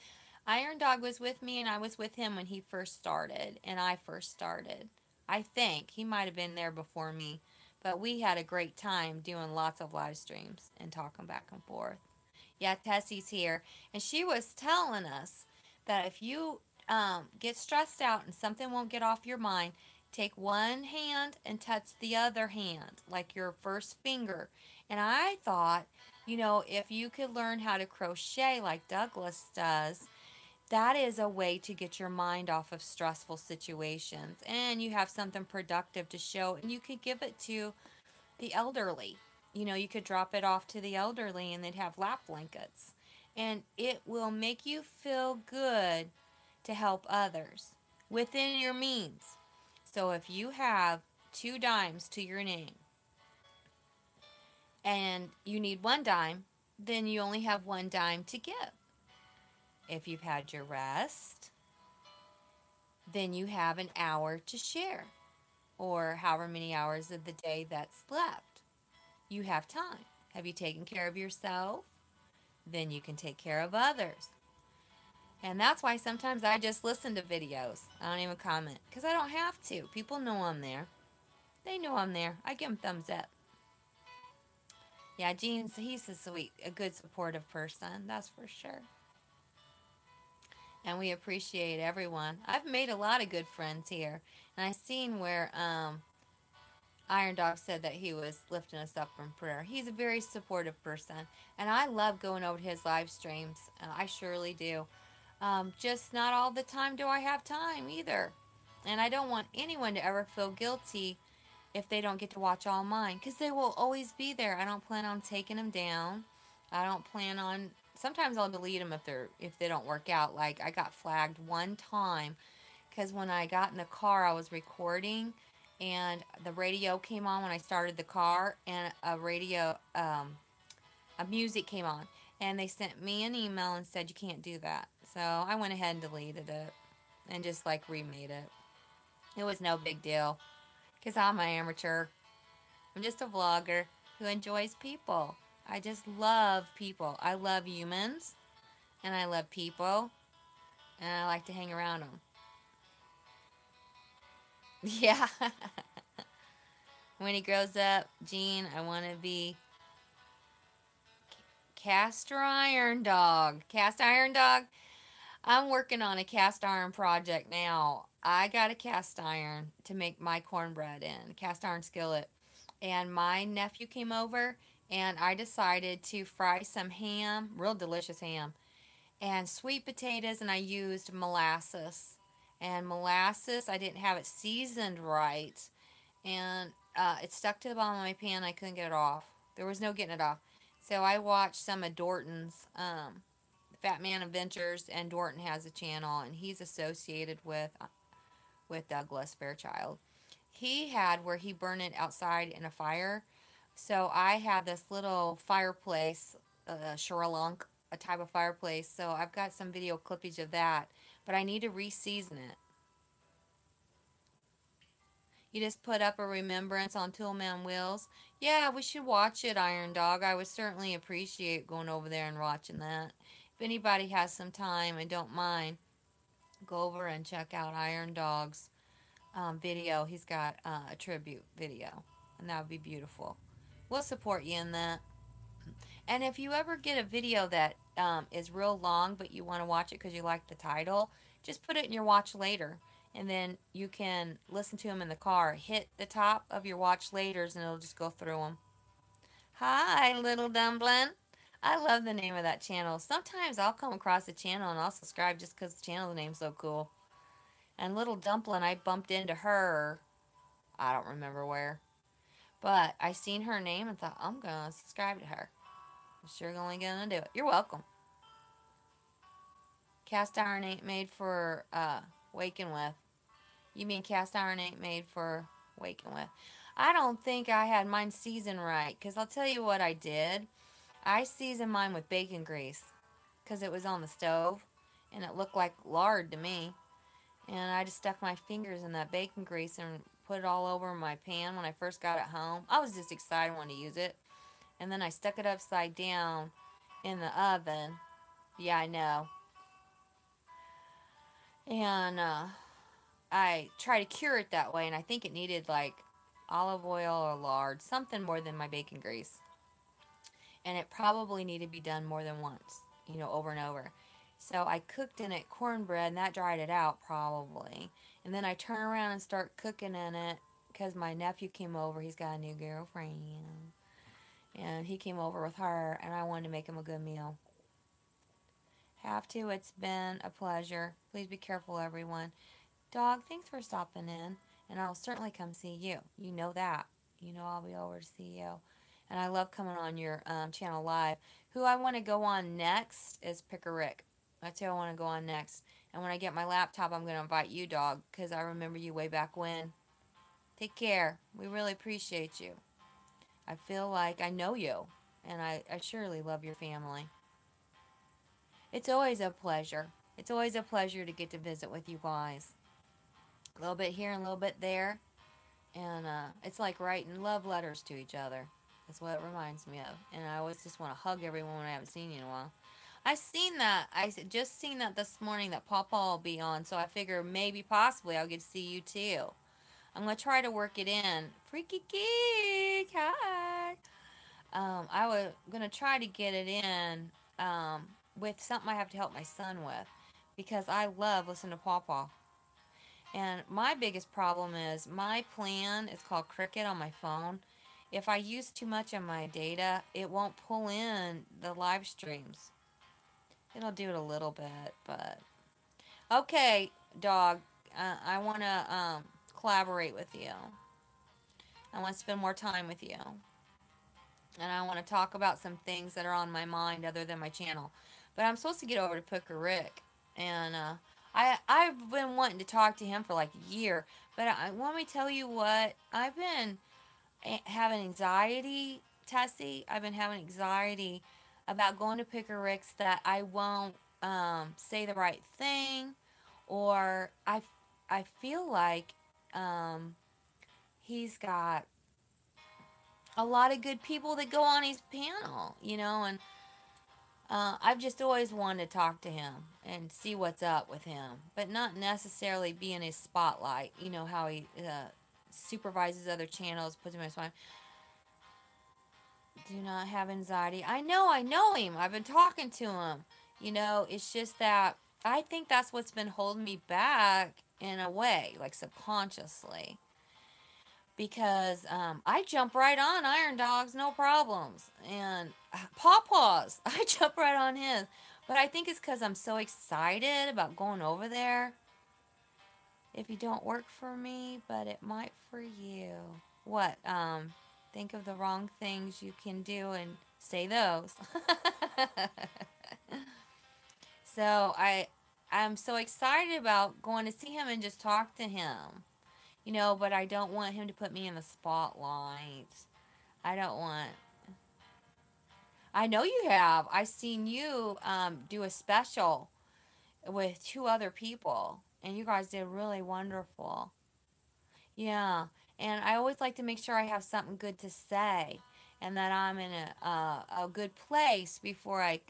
Iron Dog was with me, and I was with him when he first started, and I first started. I think he might have been there before me, but we had a great time doing lots of live streams and talking back and forth. Yeah, Tessie's here, and she was telling us that if you get stressed out and something won't get off your mind, take one hand and touch the other hand, like your first finger. And I thought, if you could learn how to crochet like Douglas does, that is a way to get your mind off of stressful situations. And you have something productive to show, and you could give it to the elderly. You could drop it off to the elderly and they'd have lap blankets. And it will make you feel good to help others within your means. So if you have 2 dimes to your name and you need 1 dime, then you only have 1 dime to give. If you've had your rest, then you have an hour to share, or however many hours of the day that's left. You have time. Have you taken care of yourself? Then you can take care of others. And that's why sometimes I just listen to videos. I don't even comment because I don't have to. People know I'm there. They know I'm there. I give them thumbs up. Yeah, Gene's, he's a good supportive person. That's for sure. And we appreciate everyone. I've made a lot of good friends here. And I seen where Iron Dog said that he was lifting us up in prayer. He's a very supportive person, and I love going over to his live streams. I surely do. Just not all the time do I have time either. And I don't want anyone to ever feel guilty if they don't get to watch all mine, because they will always be there. I don't plan on taking them down. I don't plan on. Sometimes I'll delete them if they don't work out. Like I got flagged one time because when I got in the car, I was recording and the radio came on when I started the car, and a music came on, and they sent me an email and said you can't do that. So I went ahead and deleted it and just like remade it. It was no big deal because I'm an amateur. I'm just a vlogger who enjoys people. I just love people. I love humans and I love people and I like to hang around them. Yeah. When he grows up, Gene, I want to be cast iron dog. Cast iron dog. I'm working on a cast iron project now. I got a cast iron to make my cornbread in, cast iron skillet. And my nephew came over and I decided to fry some ham, real delicious ham, and sweet potatoes, and I used molasses. And molasses, I didn't have it seasoned right, and it stuck to the bottom of my pan. I couldn't get it off. There was no getting it off. So I watched some of Dorton's Fat Man Adventures, and Dorton has a channel, and he's associated with Douglas Fairchild. He had where he burned it outside in a fire. So I have this little fireplace, Sherlunk, a type of fireplace. So I've got some video clippage of that, but I need to re-season it. You just put up a remembrance on Toolman Wheels. Yeah, we should watch it, Iron Dog. I would certainly appreciate going over there and watching that. If anybody has some time and don't mind, go over and check out Iron Dog's video. He's got a tribute video, and that would be beautiful. We'll support you in that. And if you ever get a video that is real long, but you want to watch it because you like the title, just put it in your watch later. And then you can listen to them in the car. Hit the top of your watch laters and it'll just go through them. Hi, little dumpling. I love the name of that channel. Sometimes I'll come across the channel and I'll subscribe just because the channel name's so cool. And little dumpling, I bumped into her. I don't remember where. But I seen her name and thought, I'm going to subscribe to her. I'm sure only going to do it. You're welcome. Cast iron ain't made for waking with. You mean cast iron ain't made for waking with? I don't think I had mine seasoned right. Because I'll tell you what I did. I seasoned mine with bacon grease. Because it was on the stove. And it looked like lard to me. And I just stuck my fingers in that bacon grease and put it all over my pan when I first got it home. I was just excited when to use it. And then I stuck it upside down in the oven. Yeah, I know. And I try to cure it that way, and I think it needed like olive oil or lard, something more than my bacon grease. And it probably needed to be done more than once, over and over. So I cooked in it cornbread, and that dried it out probably. And then I turn around and start cooking in it because my nephew came over. He's got a new girlfriend. And he came over with her, and I wanted to make him a good meal. Have to. It's been a pleasure. Please be careful, everyone. Dog, thanks for stopping in, and I'll certainly come see you. You know that. You know I'll be over to see you. And I love coming on your channel live. Who I want to go on next is Picker Rick. That's who I want to go on next. And when I get my laptop, I'm going to invite you, dog, because I remember you way back when. Take care. We really appreciate you. I feel like I know you, and I surely love your family. It's always a pleasure. It's always a pleasure to get to visit with you guys. A little bit here and a little bit there. And it's like writing love letters to each other. That's what it reminds me of. And I always just want to hug everyone when I haven't seen you in a while. I seen that. I just seen that this morning that Pawpaw will be on. So I figure maybe possibly I'll get to see you too. I'm going to try to work it in. Freaky Geek. Hi. I was going to try to get it in with something I have to help my son with. Because I love listening to Pawpaw. And my biggest problem is my plan is called Cricket on my phone. If I use too much of my data, it won't pull in the live streams. It'll do it a little bit, but okay, dog. I want to collaborate with you. I want to spend more time with you, and I want to talk about some things that are on my mind other than my channel. But I'm supposed to get over to Picker Rick, and I've been wanting to talk to him for like a year, but I want me to tell you what I've been having anxiety, Tessie. I've been having anxiety about going to Picker Rick's that I won't say the right thing, or I feel like um, he's got a lot of good people that go on his panel, and I've just always wanted to talk to him and see what's up with him, but not necessarily be in his spotlight. You know how he supervises other channels, puts him in his spotlight. Do not have anxiety. I know him. I've been talking to him. It's just that I think that's what's been holding me back in a way, like subconsciously. Because I jump right on Iron Dogs, no problems. And Pawpaws, I jump right on his. But I think it's because I'm so excited about going over there. If you don't work for me, but it might for you. What? Think of the wrong things you can do and say those. So I'm so excited about going to see him and just talk to him. But I don't want him to put me in the spotlight. I don't want. I know you have. I seen you do a special with two other people, and you guys did really wonderful. Yeah, and I always like to make sure I have something good to say, and that I'm in a good place before I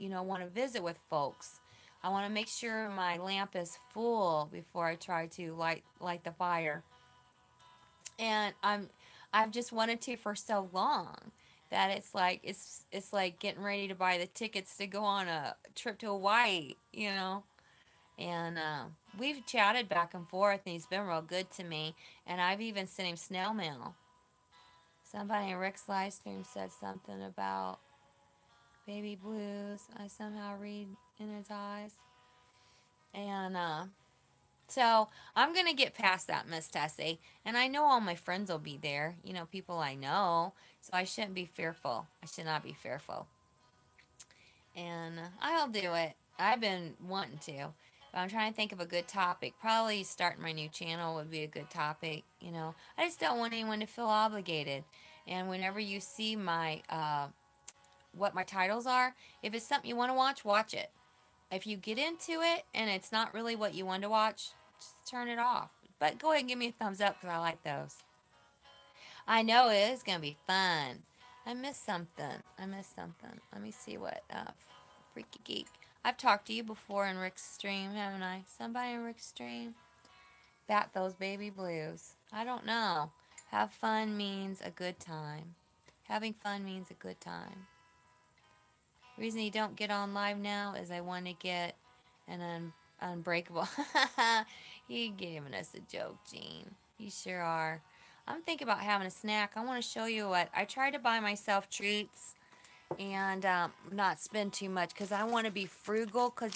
want to visit with folks. I want to make sure my lamp is full before I try to light the fire. And I've just wanted to for so long that it's like getting ready to buy the tickets to go on a trip to Hawaii. And we've chatted back and forth, and he's been real good to me. And I've even sent him snail mail. Somebody in Rick's live stream said something about baby blues. I somehow read in his eyes. And so I'm going to get past that, Miss Tessie. And I know all my friends will be there, people I know. So I shouldn't be fearful. I should not be fearful. And I'll do it. I've been wanting to. But I'm trying to think of a good topic. Probably starting my new channel would be a good topic. I just don't want anyone to feel obligated. And whenever you see what my titles are, if it's something you want to watch it. If you get into it and it's not really what you want to watch, just turn it off. But go ahead and give me a thumbs up because I like those. I know it is going to be fun. I missed something. Let me see what Freaky Geek. I've talked to you before in Rick's stream, haven't I? Somebody in Rick's stream? Bat those baby blues. I don't know. Have fun means a good time. Having fun means a good time. The reason you don't get on live now is I want to get an unbreakable. You giving us a joke, Gene. You sure are. I'm thinking about having a snack. I want to show you what I try to buy myself treats and not spend too much because I want to be frugal. Because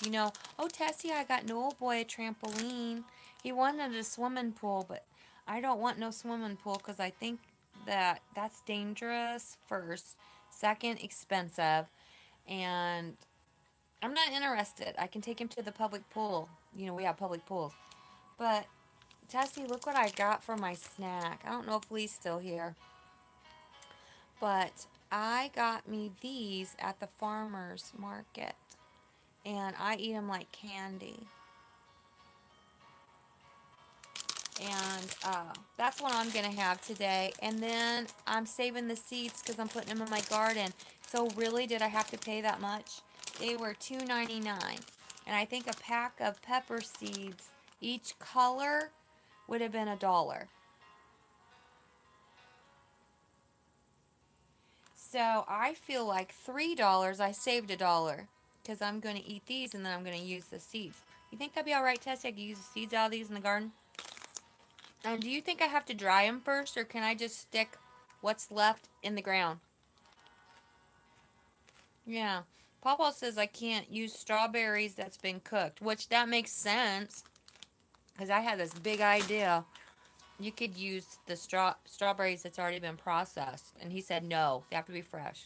oh Tessie, I got Noel boy a trampoline. He wanted a swimming pool, but I don't want no swimming pool because I think that's dangerous. First, second, expensive, and I'm not interested. I can take him to the public pool. We have public pools. But, Tessie, look what I got for my snack. I don't know if Lee's still here. But I got me these at the farmer's market. And I eat them like candy. And that's what I'm going to have today. And then I'm saving the seeds because I'm putting them in my garden. So really, did I have to pay that much? They were $2.99. And I think a pack of pepper seeds, each color, would have been $1. So I feel like $3 I saved $1 because I'm going to eat these and then I'm going to use the seeds. You think that'd be all right, Tessie? I could use the seeds out of these in the garden? And do you think I have to dry them first, or can I just stick what's left in the ground? Yeah. Papa says I can't use strawberries that's been cooked, which that makes sense because I had this big idea. You could use the strawberries that's already been processed. And he said no, they have to be fresh.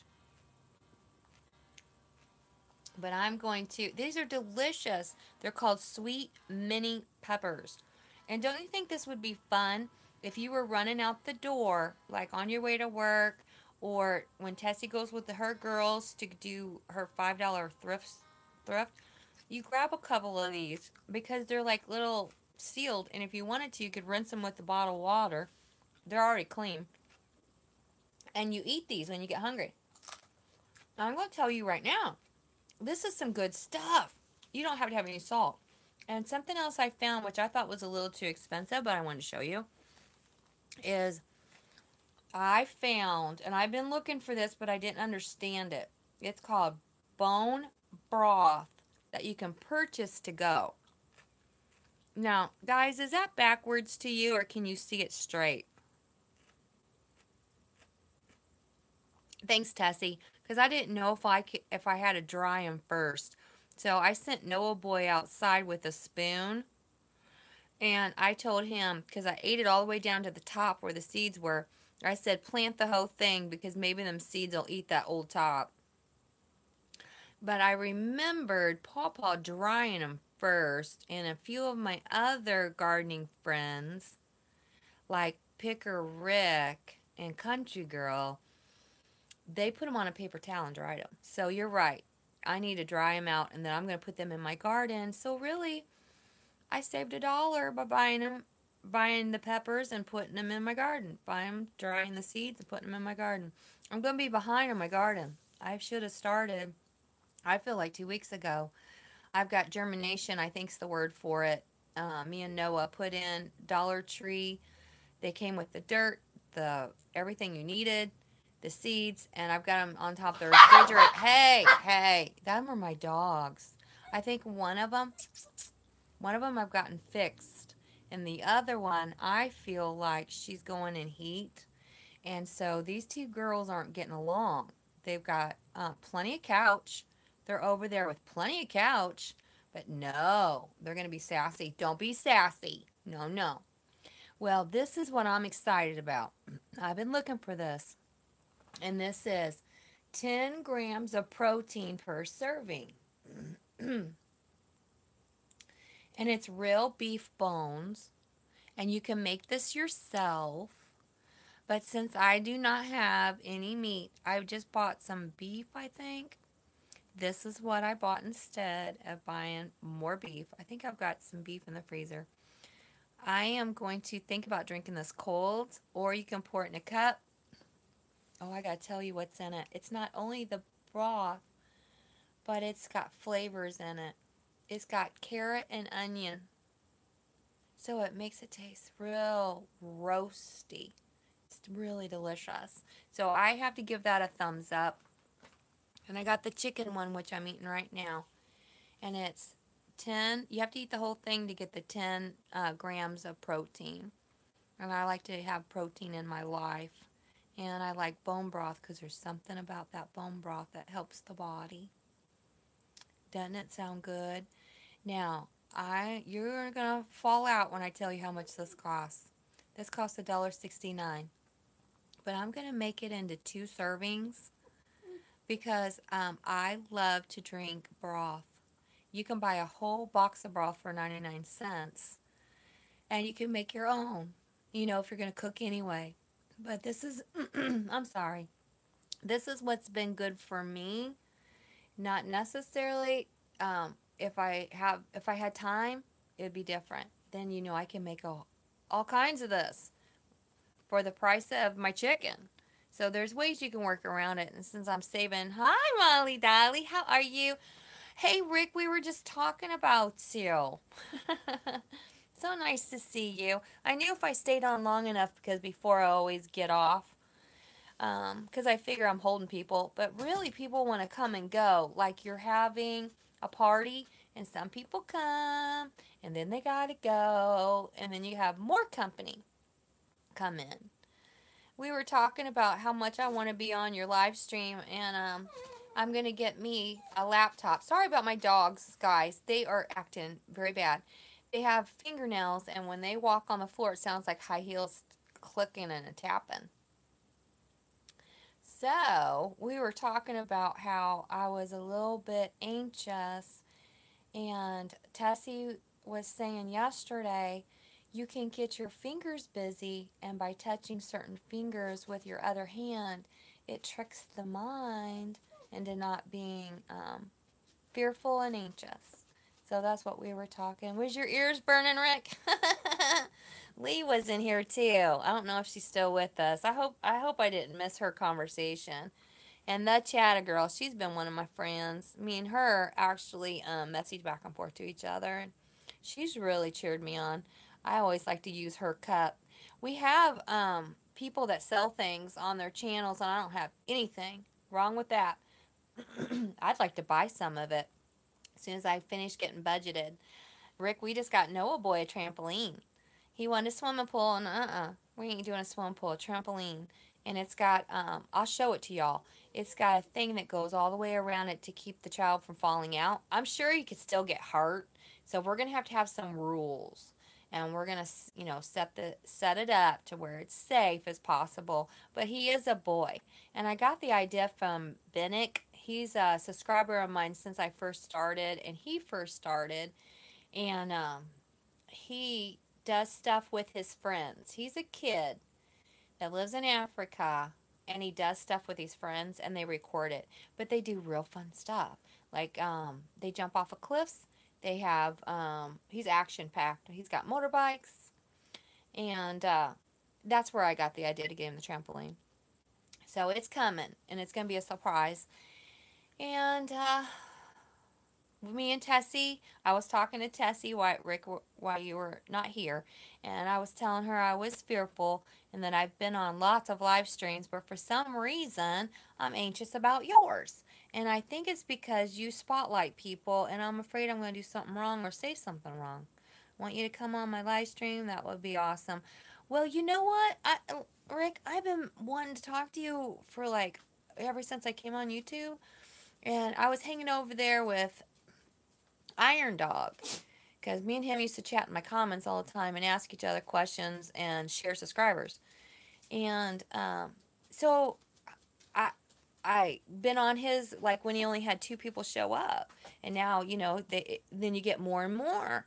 But I'm going to, these are delicious. They're called sweet mini peppers. And don't you think this would be fun if you were running out the door, like on your way to work, or when Tessie goes with her girls to do her $5 thrift, you grab a couple of these because they're like little sealed, and if you wanted to, you could rinse them with the bottled water. They're already clean. And you eat these when you get hungry. Now, I'm going to tell you right now, this is some good stuff. You don't have to have any salt. And something else I found, which I thought was a little too expensive, but I wanted to show you, is I found, and I've been looking for this, but I didn't understand it. It's called bone broth that you can purchase to go. Now, guys, is that backwards to you, or can you see it straight? Thanks, Tessie, because I didn't know if I had to dry them first. So I sent Noah Boy outside with a spoon, and I told him, because I ate it all the way down to the top where the seeds were, I said plant the whole thing because maybe them seeds will eat that old top. But I remembered Pawpaw drying them first, and a few of my other gardening friends, like Picker Rick and Country Girl, they put them on a paper towel and dried them. So you're right. I need to dry them out, and then I'm going to put them in my garden. So really, I saved $1 by buying the peppers and putting them in my garden. Buying them, drying the seeds, and putting them in my garden. I'm going to be behind on my garden. I should have started, I feel like 2 weeks ago. I've got germination, I think's the word for it. Me and Noah put in Dollar Tree. They came with the dirt, the everything you needed, the seeds, and I've got them on top of the refrigerator. Hey, them are my dogs. I think one of them I've gotten fixed, and the other one I feel like she's going in heat, and so these two girls aren't getting along. They've got plenty of couch. They're over there with plenty of couch, but no, they're going to be sassy. Don't be sassy. No, no. Well, this is what I'm excited about. I've been looking for this, and this is 10 grams of protein per serving. And it's real beef bones, and you can make this yourself. But since I do not have any meat, I've just bought some beef, I think. This is what I bought instead of buying more beef. I think I've got some beef in the freezer. I am going to think about drinking this cold, or you can pour it in a cup. Oh, I gotta tell you what's in it. It's not only the broth, but it's got flavors in it. It's got carrot and onion. So it makes it taste real roasty. It's really delicious. So I have to give that a thumbs up. And I got the chicken one, which I'm eating right now. And it's 10, you have to eat the whole thing to get the 10 grams of protein. And I like to have protein in my life. And I like bone broth because there's something about that bone broth that helps the body. Doesn't it sound good? Now, you're going to fall out when I tell you how much this costs. This costs $1.69. But I'm going to make it into 2 servings because I love to drink broth. You can buy a whole box of broth for 99 cents, and you can make your own, if you're going to cook anyway. But this is, I'm sorry, this is what's been good for me. Not necessarily, if I had time, it would be different. Then, I can make all kinds of this for the price of my chicken. So there's ways you can work around it. And since I'm saving, hi, Molly Dolly, how are you? Hey, Rick, we were just talking about you. So nice to see you. I knew if I stayed on long enough, because before I always get off, because I figure I'm holding people, but really people want to come and go. Like you're having a party, and some people come, and then they gotta go, and then you have more company come in. We were talking about how much I want to be on your live stream, and I'm going to get me a laptop. Sorry about my dogs, guys. They are acting very bad. They have fingernails, and when they walk on the floor, it sounds like high heels clicking and tapping. So, we were talking about how I was a little bit anxious, and Tessie was saying yesterday you can get your fingers busy, and by touching certain fingers with your other hand, it tricks the mind into not being fearful and anxious. So that's what we were talking. Was your ears burning, Rick? Lee was in here too. I don't know if she's still with us. I hope I didn't miss her conversation. And the Chatta girl, she's been one of my friends. Me and her actually message back and forth to each other, and she's really cheered me on. I always like to use her cup. We have people that sell things on their channels, and I don't have anything wrong with that. I'd like to buy some of it as soon as I finish getting budgeted. Rick, we just got Noah Boy a trampoline. He wanted a swimming pool, and we ain't doing a swimming pool, a trampoline. And it's got, I'll show it to y'all. It's got a thing that goes all the way around it to keep the child from falling out. I'm sure you could still get hurt, so we're gonna have to have some rules, and we're gonna, set it up to where it's safe as possible. But he is a boy, and I got the idea from Bennick. He's a subscriber of mine since I first started, and he first started, and he does stuff with his friends. He's a kid that lives in Africa, and he does stuff with his friends, and they record it. But they do real fun stuff. Like they jump off of cliffs. They have he's action packed. He's got motorbikes, and that's where I got the idea to get him the trampoline. So it's coming, and it's gonna be a surprise. And me and Tessie, I was talking to Tessie while Rick, while you were not here, and I was telling her I was fearful and that I've been on lots of live streams, but for some reason I'm anxious about yours. And I think it's because you spotlight people, and I'm afraid I'm going to do something wrong or say something wrong. I want you to come on my live stream. That would be awesome. Well, you know what, Rick, I've been wanting to talk to you for like ever since I came on YouTube, and I was hanging over there with Iron Dog, because me and him used to chat in my comments all the time and ask each other questions and share subscribers. And so I I been on his, like, when he only had two people show up, and now then you get more and more,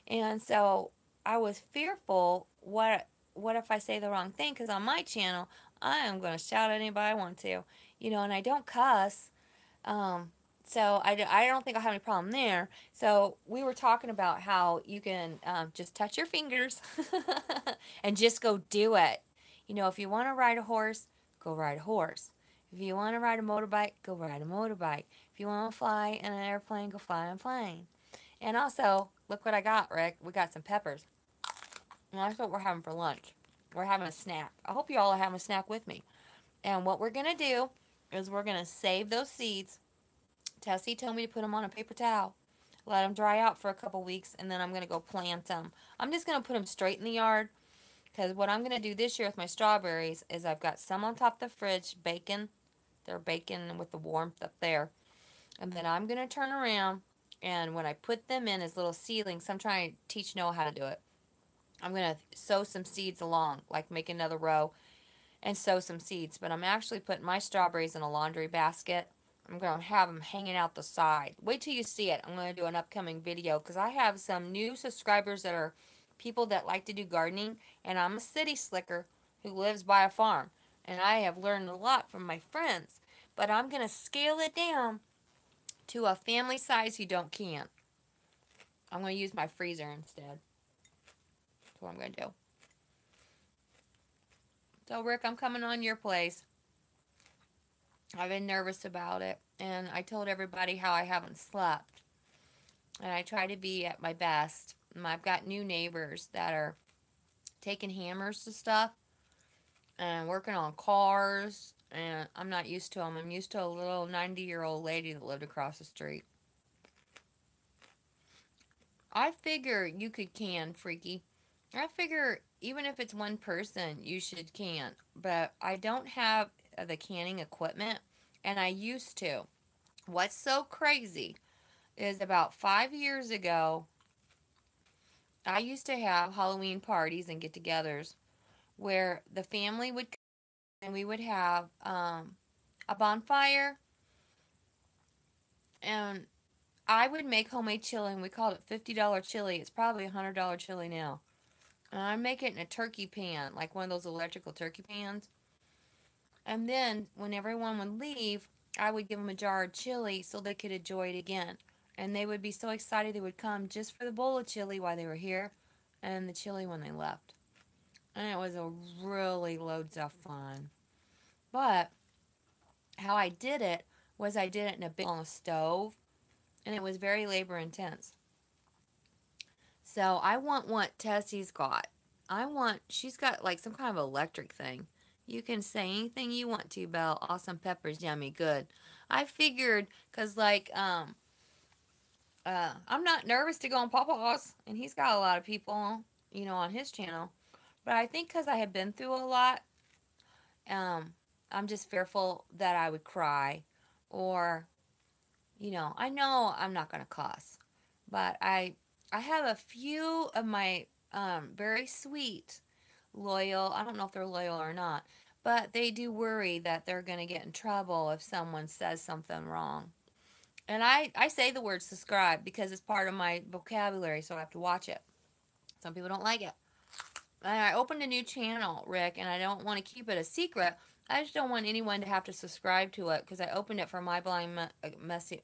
and so I was fearful. What if I say the wrong thing? Because on my channel I am going to shout at anybody I want to, and I don't cuss. um, so I don't think I'll have any problem there. So we were talking about how you can just touch your fingers and just go do it. If you want to ride a horse, go ride a horse. If you want to ride a motorbike, go ride a motorbike. If you want to fly in an airplane, go fly on a plane. And also, look what I got, Rick. We got some peppers. And that's what we're having for lunch. We're having a snack. I hope you all are having a snack with me. And what we're going to do is we're going to save those seeds. Tessie told me to put them on a paper towel, let them dry out for a couple weeks, and then I'm going to go plant them. I'm just going to put them straight in the yard, because what I'm going to do this year with my strawberries is I've got some on top of the fridge, baking. They're baking with the warmth up there. And then I'm going to turn around, and when I put them in as little seedlings, I'm trying to teach Noah how to do it. I'm going to sow some seeds along, like make another row and sow some seeds. But I'm actually putting my strawberries in a laundry basket. I'm going to have them hanging out the side. Wait till you see it. I'm going to do an upcoming video, because I have some new subscribers that are people that like to do gardening, and I'm a city slicker who lives by a farm, and I have learned a lot from my friends. But I'm going to scale it down to a family size you don't can. I'm going to use my freezer instead. That's what I'm going to do. So, Rick, I'm coming on your place. I've been nervous about it, and I told everybody how I haven't slept, and I try to be at my best. And I've got new neighbors that are taking hammers to stuff and working on cars, and I'm not used to them. I'm used to a little 90-year-old lady that lived across the street. I figure you could can, Freaky. I figure even if it's one person, you should can. But I don't have the canning equipment, and I used to. What's so crazy is about 5 years ago, I used to have Halloween parties and get-togethers where the family would come, and we would have a bonfire, and I would make homemade chili, and we called it $50 chili. It's probably $100 chili now. And I make it in a turkey pan, like one of those electrical turkey pans. And then when everyone would leave, I would give them a jar of chili so they could enjoy it again. And they would be so excited they would come just for the bowl of chili while they were here and the chili when they left. And it was a really loads of fun. But how I did it was I did it in a big on a stove, and it was very labor intense. So I want what Tessie's got. She's got like some kind of electric thing. You can say anything you want to, Belle. Awesome peppers, yummy, good. I figured, cause I'm not nervous to go on Papa's, and he's got a lot of people, on his channel. But I think cause I have been through a lot, um, I'm just fearful that I would cry, or I know I'm not gonna cuss, but I have a few of my very sweet, loyal. I don't know if they're loyal or not, but they do worry that they're gonna get in trouble if someone says something wrong. And I say the word subscribe because it's part of my vocabulary, so I have to watch it. Some people don't like it. And I opened a new channel, Rick, and I don't want to keep it a secret. I just don't want anyone to have to subscribe to it because I opened it for my blind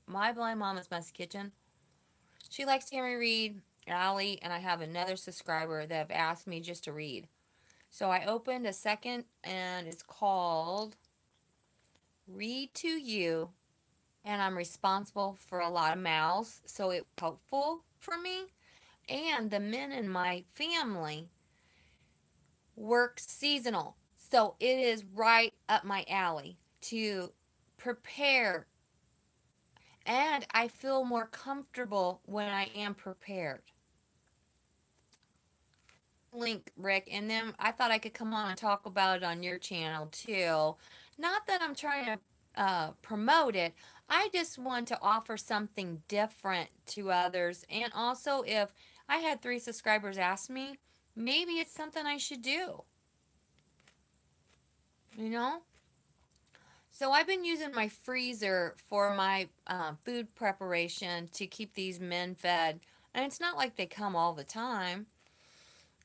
mama's messy kitchen. She likes to hear me read, Allie, and I have another subscriber that have asked me just to read. So I opened a second, and it's called Read to You, and I'm responsible for a lot of mouths, so it's helpful for me. And the men in my family work seasonal, so it is right up my alley to prepare, and I feel more comfortable when I am prepared. Link, Rick, and then I thought I could come on and talk about it on your channel too. Not that I'm trying to promote it, I just want to offer something different to others. And also, if I had 3 subscribers ask me, maybe it's something I should do, you know? So I've been using my freezer for my food preparation to keep these men fed. And it's not like they come all the time.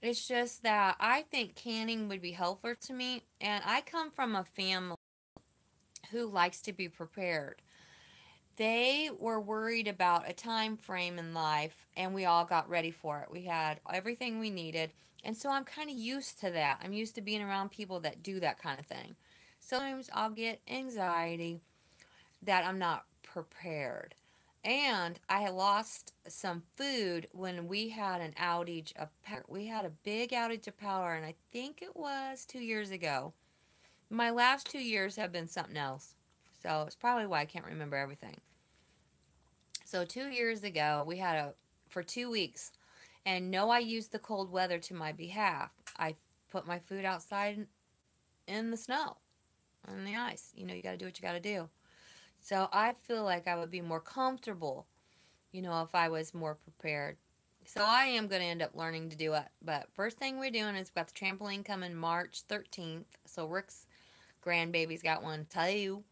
It's just that I think canning would be helpful to me. And I come from a family who likes to be prepared. They were worried about a time frame in life, and we all got ready for it. We had everything we needed. And so I'm kind of used to that. I'm used to being around people that do that kind of thing. Sometimes I'll get anxiety that I'm not prepared. And I had lost some food when we had an outage of power. We had a big outage of power, and I think it was 2 years ago. My last 2 years have been something else. So it's probably why I can't remember everything. So 2 years ago, we had for 2 weeks. And no, I used the cold weather to my behalf. I put my food outside in the snow, on the ice. You got to do what you got to do. So I feel like I would be more comfortable, if I was more prepared. So I am going to end up learning to do it. But first thing we're doing is we've got the trampoline coming March 13th. So Rick's grandbaby's got one too.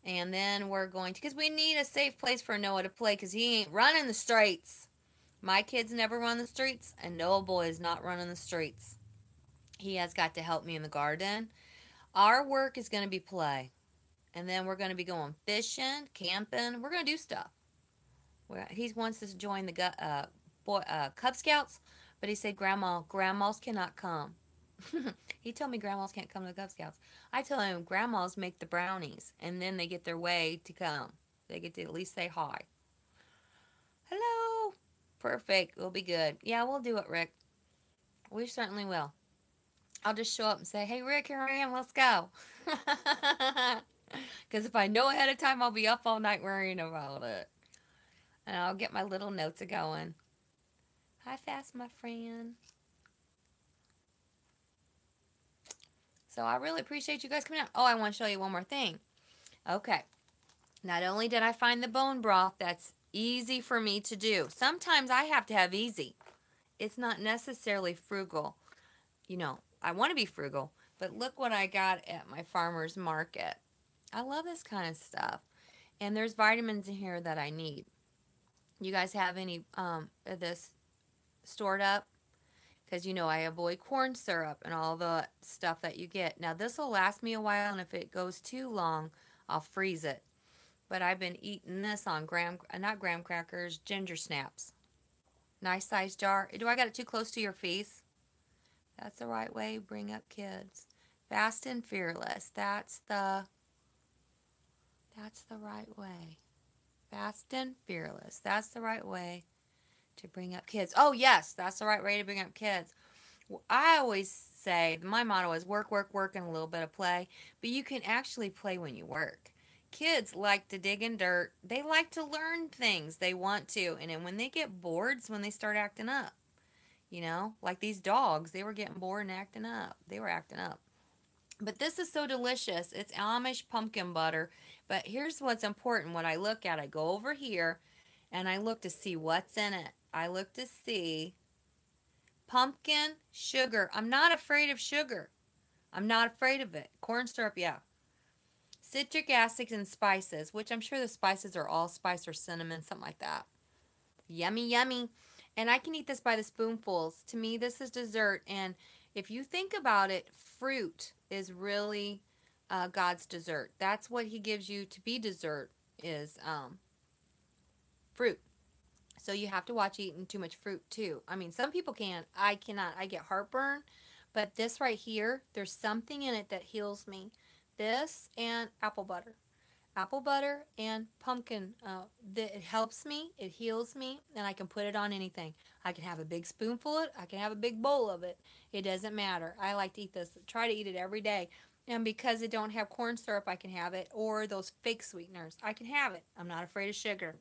And then we're going to, because we need a safe place for Noah to play because he ain't running the streets. My kids never run the streets, and Noah boy is not running the streets. He has got to help me in the garden. Our work is going to be play. And then we're going to be going fishing, camping. We're going to do stuff. He wants us to join the Cub Scouts, but he said, grandmas cannot come. He told me grandmas can't come to the Cub Scouts. I told him grandmas make the brownies, and then they get their way to come. They get to at least say hi. Hello. Perfect. We'll be good. Yeah, we'll do it, Rick. We certainly will. I'll just show up and say, hey, Rick, here I am. Let's go. Because if I know ahead of time, I'll be up all night worrying about it. And I'll get my little notes going. Hi, fast, my friend. So I really appreciate you guys coming out. Oh, I want to show you one more thing. Okay. Not only did I find the bone broth that's easy for me to do. Sometimes I have to have easy. It's not necessarily frugal. I want to be frugal. But look what I got at my farmer's market. I love this kind of stuff. And there's vitamins in here that I need. You guys have any of this stored up? Because you know I avoid corn syrup and all the stuff that you get. Now this will last me a while, and if it goes too long, I'll freeze it. But I've been eating this on not graham crackers, ginger snaps. Nice size jar. Do I got it too close to your face? That's the right way. Bring up kids. Fast and fearless. That's the right way. Fast and fearless. That's the right way to bring up kids. Oh yes, that's the right way to bring up kids. I always say my motto is work, work, work, and a little bit of play. But you can actually play when you work. Kids like to dig in dirt. They like to learn things. They want to. And then when they get bored, it's when they start acting up. You know, like these dogs, they were getting bored and acting up. They were acting up. But this is so delicious. It's Amish pumpkin butter. But here's what's important. What I look at, I go over here and I look to see what's in it. I look to see pumpkin, sugar. I'm not afraid of sugar. I'm not afraid of it. Corn syrup, yeah. Citric acids and spices, which I'm sure the spices are allspice or cinnamon, something like that. Yummy, yummy. And I can eat this by the spoonfuls. To me, this is dessert. And if you think about it, fruit is really God's dessert. That's what He gives you to be dessert is fruit. So you have to watch eating too much fruit too. I mean, some people can. I cannot. I get heartburn. But this right here, there's something in it that heals me. This and apple butter. Apple butter and pumpkin. It helps me. It heals me. And I can put it on anything. I can have a big spoonful of it. I can have a big bowl of it. It doesn't matter. I like to eat this. Try to eat it every day. And because it don't have corn syrup, I can have it. Or those fake sweeteners. I can have it. I'm not afraid of sugar.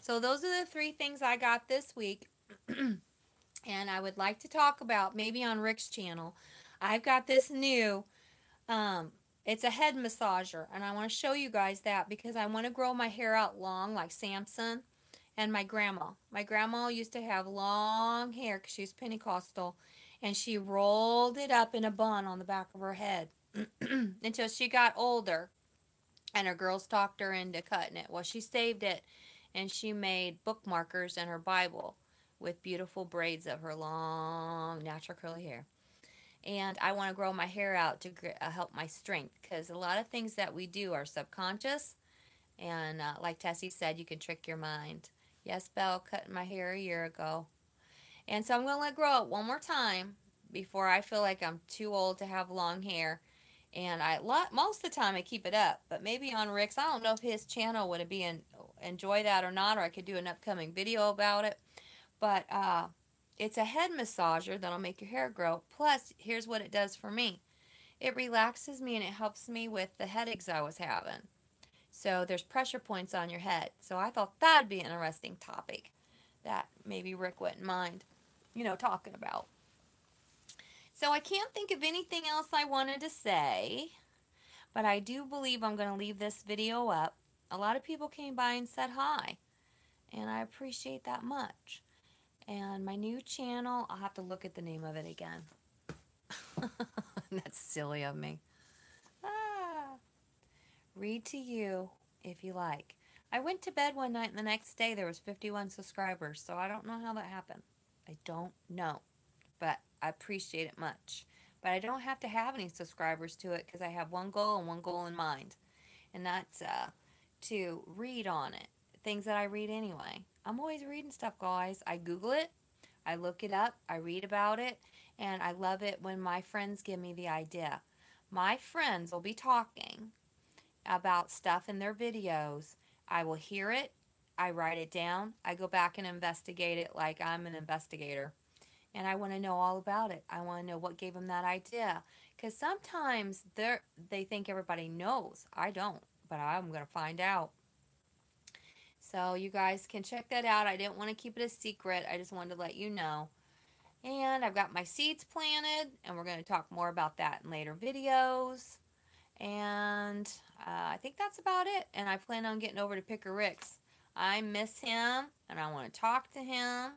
So those are the 3 things I got this week. And I would like to talk about maybe on Rick's channel. I've got this new, it's a head massager. And I want to show you guys that because I want to grow my hair out long like Samson and my grandma. My grandma used to have long hair because she was Pentecostal. And she rolled it up in a bun on the back of her head until she got older. And her girls talked her into cutting it. Well, she saved it and she made bookmarkers in her Bible with beautiful braids of her long, natural curly hair. And I want to grow my hair out to help my strength because a lot of things that we do are subconscious. And like Tessie said, you can trick your mind. Yes, Belle cut my hair a year ago. And so I'm going to let it grow out one more time before I feel like I'm too old to have long hair. And most of the time I keep it up, but maybe on Rick's, I don't know if his channel would enjoy that or not, or I could do an upcoming video about it. But it's a head massager that'll make your hair grow. Plus, here's what it does for me. It relaxes me and it helps me with the headaches I was having. So there's pressure points on your head. So I thought that'd be an interesting topic that maybe Rick wouldn't mind, talking about. So I can't think of anything else I wanted to say, but I do believe I'm going to leave this video up. A lot of people came by and said hi, and I appreciate that much. And my new channel, I'll have to look at the name of it again. That's silly of me. Read to you if you like. I went to bed one night and the next day there was 51 subscribers, so I don't know how that happened. I don't know, but I appreciate it much. But I don't have to have any subscribers to it because I have one goal and one goal in mind, and that's to read on it. Things that I read anyway. I'm always reading stuff, guys. I Google it, I look it up, I read about it, and I love it when my friends give me the idea. My friends will be talking about stuff in their videos. I will hear it, I write it down, I go back and investigate it like I'm an investigator. And I want to know all about it. I want to know what gave them that idea. Because sometimes they think everybody knows. I don't, but I'm going to find out. So you guys can check that out. I didn't want to keep it a secret. I just wanted to let you know. And I've got my seeds planted, and we're going to talk more about that in later videos. And I think that's about it. And I plan on getting over to Picker Rick's. I miss him, and I want to talk to him.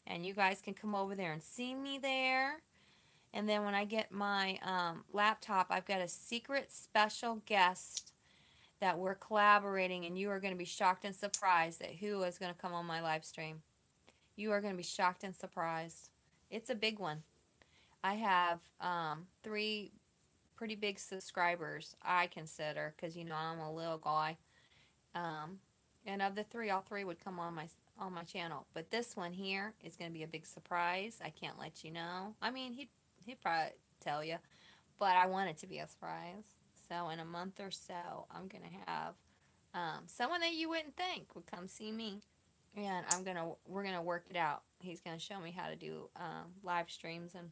And you guys can come over there and see me there. And then when I get my laptop, I've got a secret special guest that we're collaborating, and you are going to be shocked and surprised at who is going to come on my live stream. You are going to be shocked and surprised. It's a big one. I have 3 pretty big subscribers, I consider, because I'm a little guy. Um, and of the 3, all 3 would come on my channel. But this one here is going to be a big surprise. I can't let you know. I mean, he'd probably tell you, but I want it to be a surprise. So in a month or so, I'm going to have someone that you wouldn't think would come see me, and we're gonna work it out. He's gonna show me how to do live streams, and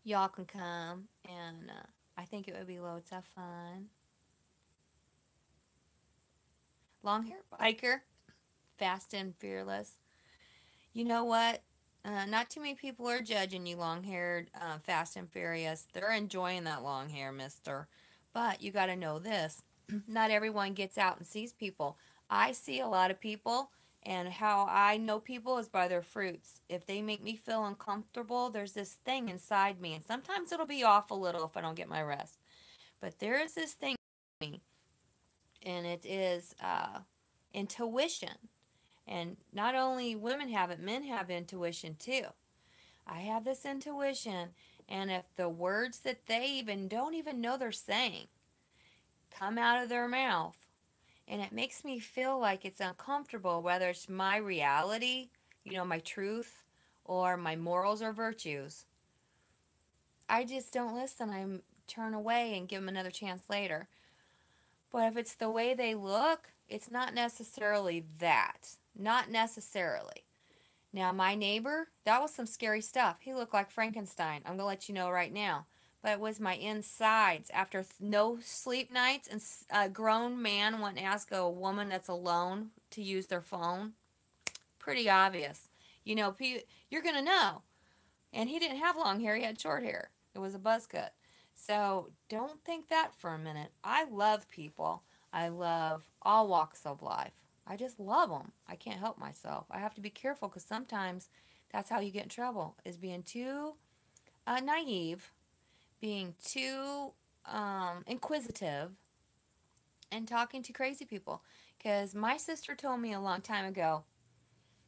y'all can come, and I think it would be loads of fun. Long hair biker, fast and fearless. You know what? Not too many people are judging you, long haired, fast and furious. They're enjoying that long hair, mister. But you got to know this: not everyone gets out and sees people. I see a lot of people, and how I know people is by their fruits. If they make me feel uncomfortable, there's this thing inside me, and sometimes it'll be off a little if I don't get my rest. But there is this thing in me, and it is intuition. And not only women have it, men have intuition too. I have this intuition, and if the words that they even don't even know they're saying come out of their mouth, and it makes me feel like it's uncomfortable, whether it's my reality, my truth, or my morals or virtues, I just don't listen. I turn away and give them another chance later. But if it's the way they look, it's not necessarily that. Not necessarily. Now, my neighbor, that was some scary stuff. He looked like Frankenstein. I'm going to let you know right now. But it was my insides. After no sleep nights, and a grown man wouldn't ask a woman that's alone to use their phone. Pretty obvious. You're going to know. And he didn't have long hair. He had short hair. It was a buzz cut. So don't think that for a minute. I love people. I love all walks of life. I just love them. I can't help myself. I have to be careful because sometimes that's how you get in trouble, is being too naive, being too inquisitive, and talking to crazy people. Because my sister told me a long time ago,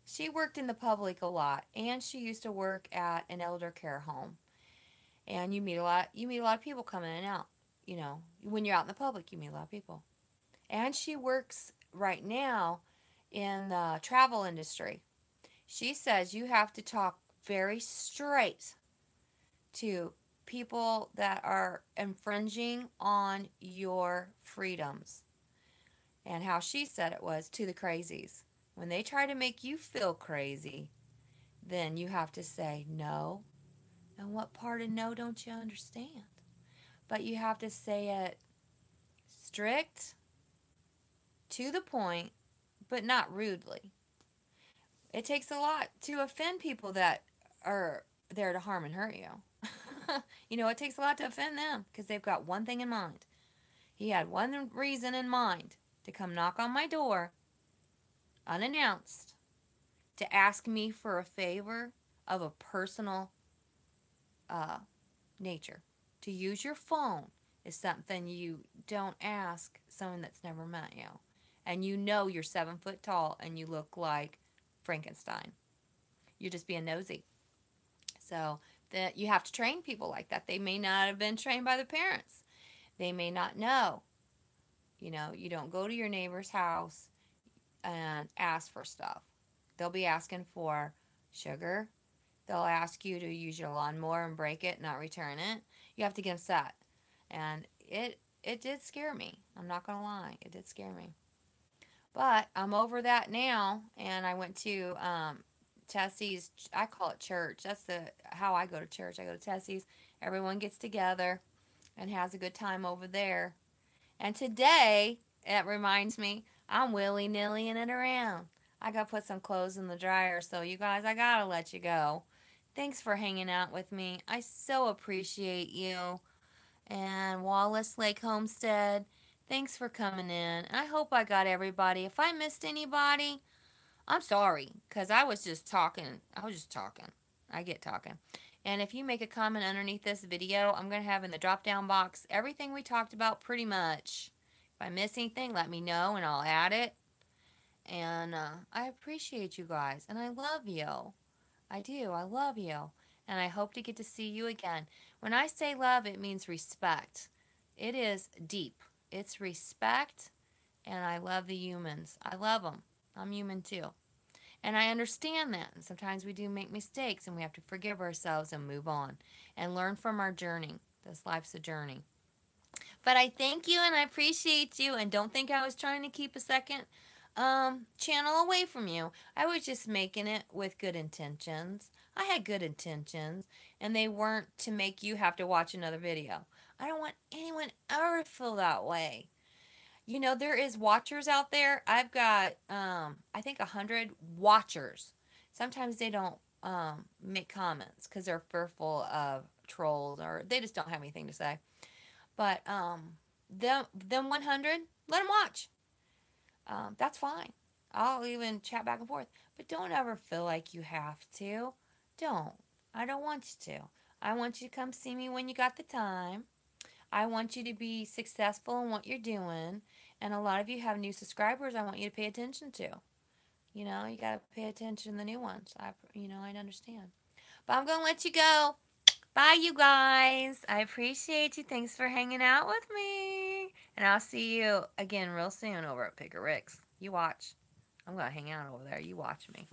she worked in the public a lot, and she used to work at an elder care home. And you meet a lot of people coming in and out. When you're out in the public, you meet a lot of people. And she works right now in the travel industry. She says you have to talk very straight to people that are infringing on your freedoms. And how she said it was to the crazies. When they try to make you feel crazy, then you have to say no. And what part of no don't you understand? But you have to say it strict, to the point, but not rudely. It takes a lot to offend people that are there to harm and hurt you. It takes a lot to offend them because they've got one thing in mind. He had one reason in mind: to come knock on my door unannounced, to ask me for a favor of a personal nature. To use your phone is something you don't ask someone that's never met you. And you're 7 foot tall and you look like Frankenstein. You're just being nosy. So that you have to train people like that. They may not have been trained by the parents. They may not know. You don't go to your neighbor's house and ask for stuff. They'll be asking for sugar. They'll ask you to use your lawnmower and break it, not return it. You have to get upset. And it did scare me. I'm not going to lie. It did scare me. But I'm over that now, and I went to Tessie's. I call it church. That's how I go to church. I go to Tessie's. Everyone gets together and has a good time over there. And today, it reminds me, I'm willy-nillying it around. I got to put some clothes in the dryer, so you guys, I got to let you go. Thanks for hanging out with me. I so appreciate you. And Wallace Lake Homestead, thanks for coming in. I hope I got everybody. If I missed anybody, I'm sorry, because I was just talking. I get talking. And if you make a comment underneath this video, I'm going to have in the drop-down box everything we talked about pretty much. If I miss anything, let me know and I'll add it. And I appreciate you guys. And I love you. I do. I love you. And I hope to get to see you again. When I say love, it means respect. It is deep. It's respect. And I love the humans. I love them. I'm human too. And I understand that. And sometimes we do make mistakes and we have to forgive ourselves and move on and learn from our journey. This life's a journey. But I thank you and I appreciate you. And don't think I was trying to keep a second channel away from you. I was just making it with good intentions. I had good intentions, and they weren't to make you have to watch another video. I don't want anyone ever to feel that way. You know, there is watchers out there. I've got, I think, 100 watchers. Sometimes they don't make comments because they're fearful of trolls or they just don't have anything to say. But them 100, let them watch. That's fine. I'll even chat back and forth. But don't ever feel like you have to. Don't. I don't want you to. I want you to come see me when you got the time. I want you to be successful in what you're doing. And a lot of you have new subscribers I want you to pay attention to. You know, you got to pay attention to the new ones. I understand. But I'm going to let you go. Bye, you guys. I appreciate you. Thanks for hanging out with me. And I'll see you again real soon over at Picker Rick's. You watch. I'm going to hang out over there. You watch me.